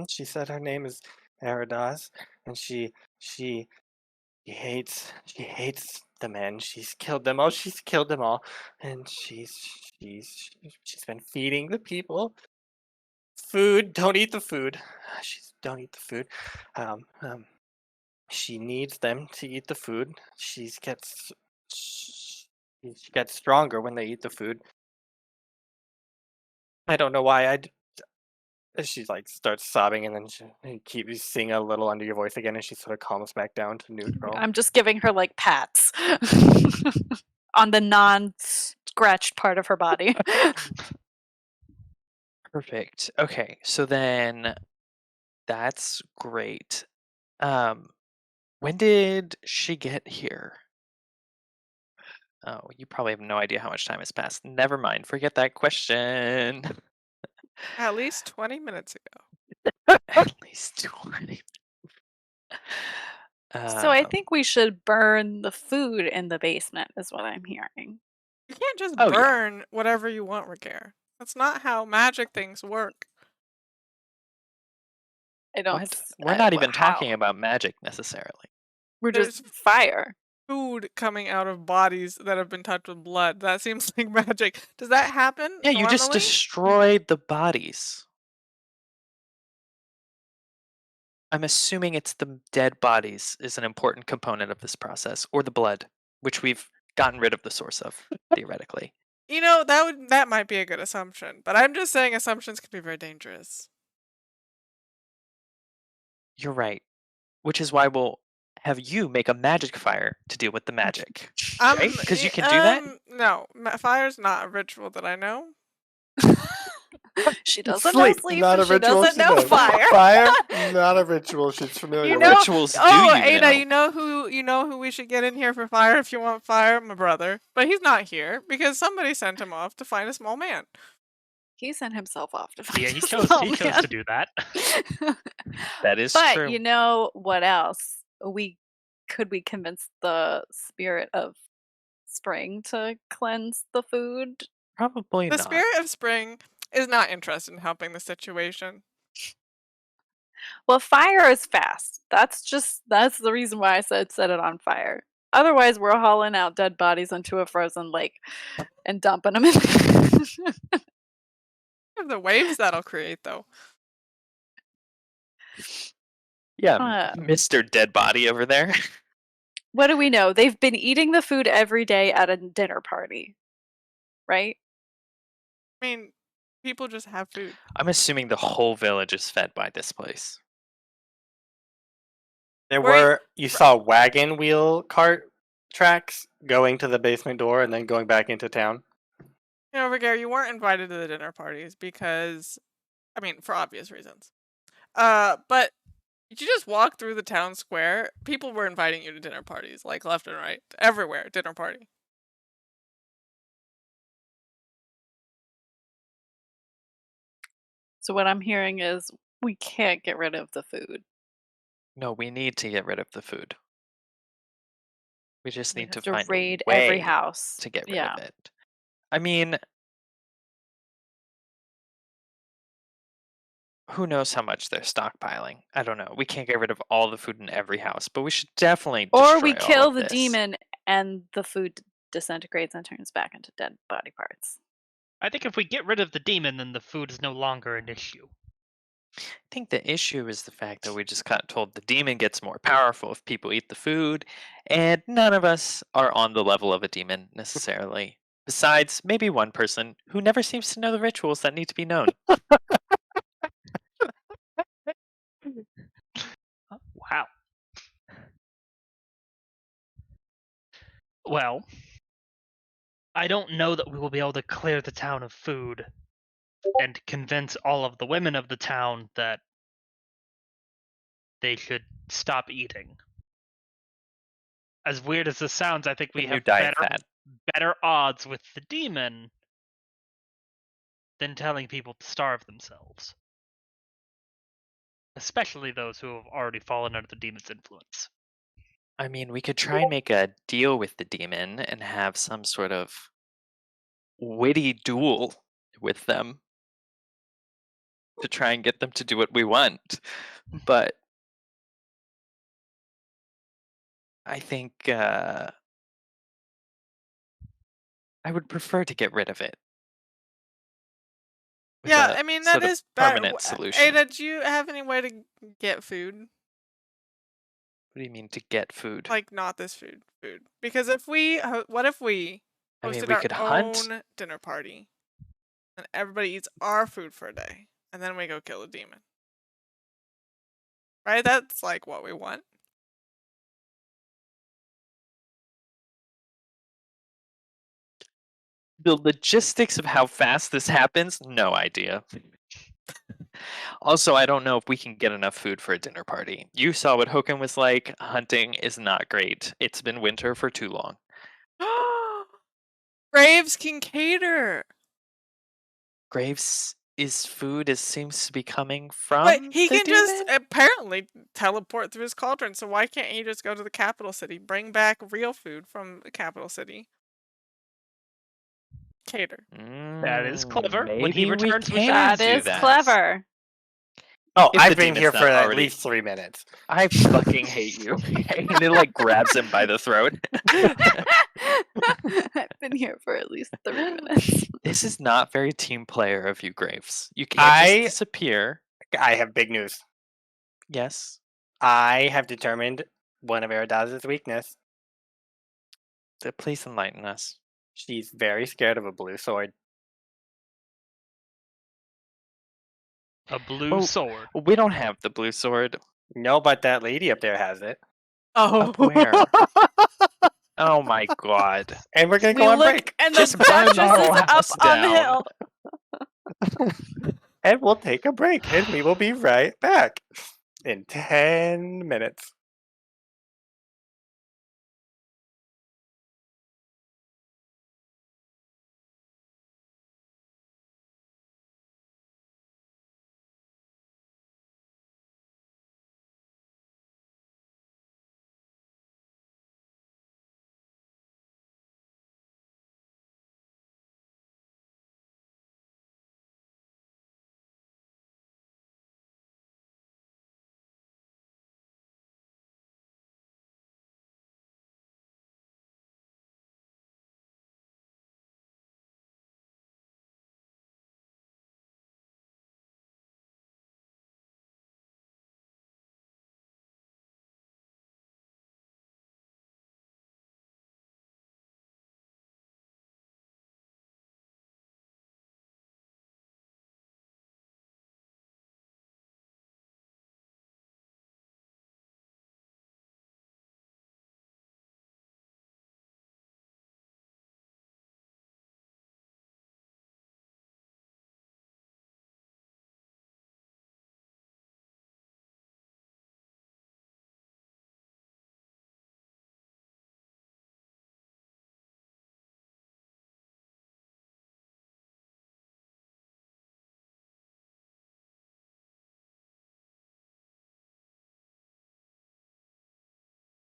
She said her name is Aradas, and she hates the men. She's killed them all. She's killed them all, and she's been feeding the people food. Don't eat the food. She's don't eat the food. Um, um, she needs them to eat the food. She gets stronger when they eat the food. I don't know why. She like starts sobbing, and then you keep singing a little under your voice again, and she sort of calms back down to neutral. I'm just giving her like pats on the non-scratched part of her body. Perfect. Okay, so then that's great. When did she get here? Oh, you probably have no idea how much time has passed. Never mind. Forget that question. At least 20 minutes ago. At least 20. So I think we should burn the food in the basement, is what I'm hearing. You can't just Oh, yeah. burn whatever you want, Ragaire. That's not how magic things work. I don't. What? We're not even talking about magic necessarily. We're There's just fire. food coming out of bodies that have been touched with blood. That seems like magic. Does that happen? Yeah, you just normally? destroyed the bodies. I'm assuming it's the dead bodies is an important component of this process, or the blood, which we've gotten rid of the source of, theoretically. You know, that might be a good assumption, but I'm just saying assumptions can be very dangerous. You're right. Which is why we'll have you make a magic fire to deal with the magic. Right? Because you can do that? No, fire's not a ritual that I know. She doesn't know sleep, not a and she ritual. doesn't know knows. fire. Fire, not a ritual. She's familiar You with. know, Rituals do oh, you Ada, know? you know who we should get in here for fire if you want fire? My brother. But he's not here because somebody sent him off to find a small man. He sent himself off to find Yeah, he a chose small to do that. That is But true. you know what else? Could we convince the spirit of spring to cleanse the food? Probably The not. spirit of spring is not interested in helping the situation. Well, fire is fast. That's the reason why I said set it on fire. Otherwise, we're hauling out dead bodies into a frozen lake and dumping them in. The waves that'll create, though. Yeah, Mr. Dead Body over there. What do we know? They've been eating the food every day at a dinner party, right? I mean, people just have food. I'm assuming the whole village is fed by this place. You saw wagon wheel cart tracks going to the basement door and then going back into town. You know, Ragaire, you weren't invited to the dinner parties because, I mean, for obvious reasons. But you just walk through the town square. People were inviting you to dinner parties, like left and right, everywhere, dinner party. So what I'm hearing is we can't get rid of the food. No, we need to get rid of the food. We just We need to have to find raid a way every house to get rid of it. I mean, who knows how much they're stockpiling? I don't know. We can't get rid of all the food in every house, but we should definitely Or we destroy all kill of the this. demon and the food disintegrates and turns back into dead body parts. I think if we get rid of the demon, then the food is no longer an issue. I think the issue is the fact that we just got told the demon gets more powerful if people eat the food, and none of us are on the level of a demon necessarily. Besides, maybe one person who never seems to know the rituals that need to be known. Wow. Well, I don't know that we will be able to clear the town of food and convince all of the women of the town that they should stop eating. As weird as this sounds, I think we have better odds with the demon than telling people to starve themselves. Especially those who have already fallen under the demon's influence. I mean, we could try and make a deal with the demon and have some sort of witty duel with them to try and get them to do what we want. But I think I would prefer to get rid of it. with Yeah, a I mean sort that of is bad. permanent solution. Ada, do you have any way to get food? What do you mean to get food? Like not this food. Because if we, what if we I mean, hosted we our could hunt. own dinner party, and everybody eats our food for a day, and then we go kill a demon. Right? That's like what we want. The logistics of how fast this happens, no idea. Also, I don't know if we can get enough food for a dinner party. You saw what Hochen was like. Hunting is not great. It's been winter for too long. Graves can cater. Graves is food as seems to be coming from But he the can just demon? apparently teleport through his cauldron. So why can't he just go to the capital city, bring back real food from the capital city? Cater. That is clever. When he Maybe we returns, we can should That do is that. clever. Oh, If the I've been demon's here not for at already- least 3 minutes. I fucking hate you. And it like grabs him by the throat. I've been here for at least 3 minutes. This is not very team player of you, Graves. You can't I- just disappear. I have big news. Yes. I have determined one of Eridaz's weakness. Please enlighten us. She's very scared of a blue sword. A blue Oh. sword. We don't have the blue sword. No, but that lady up there has it. Oh, Up where? Oh my god. And we're gonna We go on look, break. and the Just burn the Duchess whole is up house on the down. hill. And we'll take a break. And we will be right back in 10 minutes.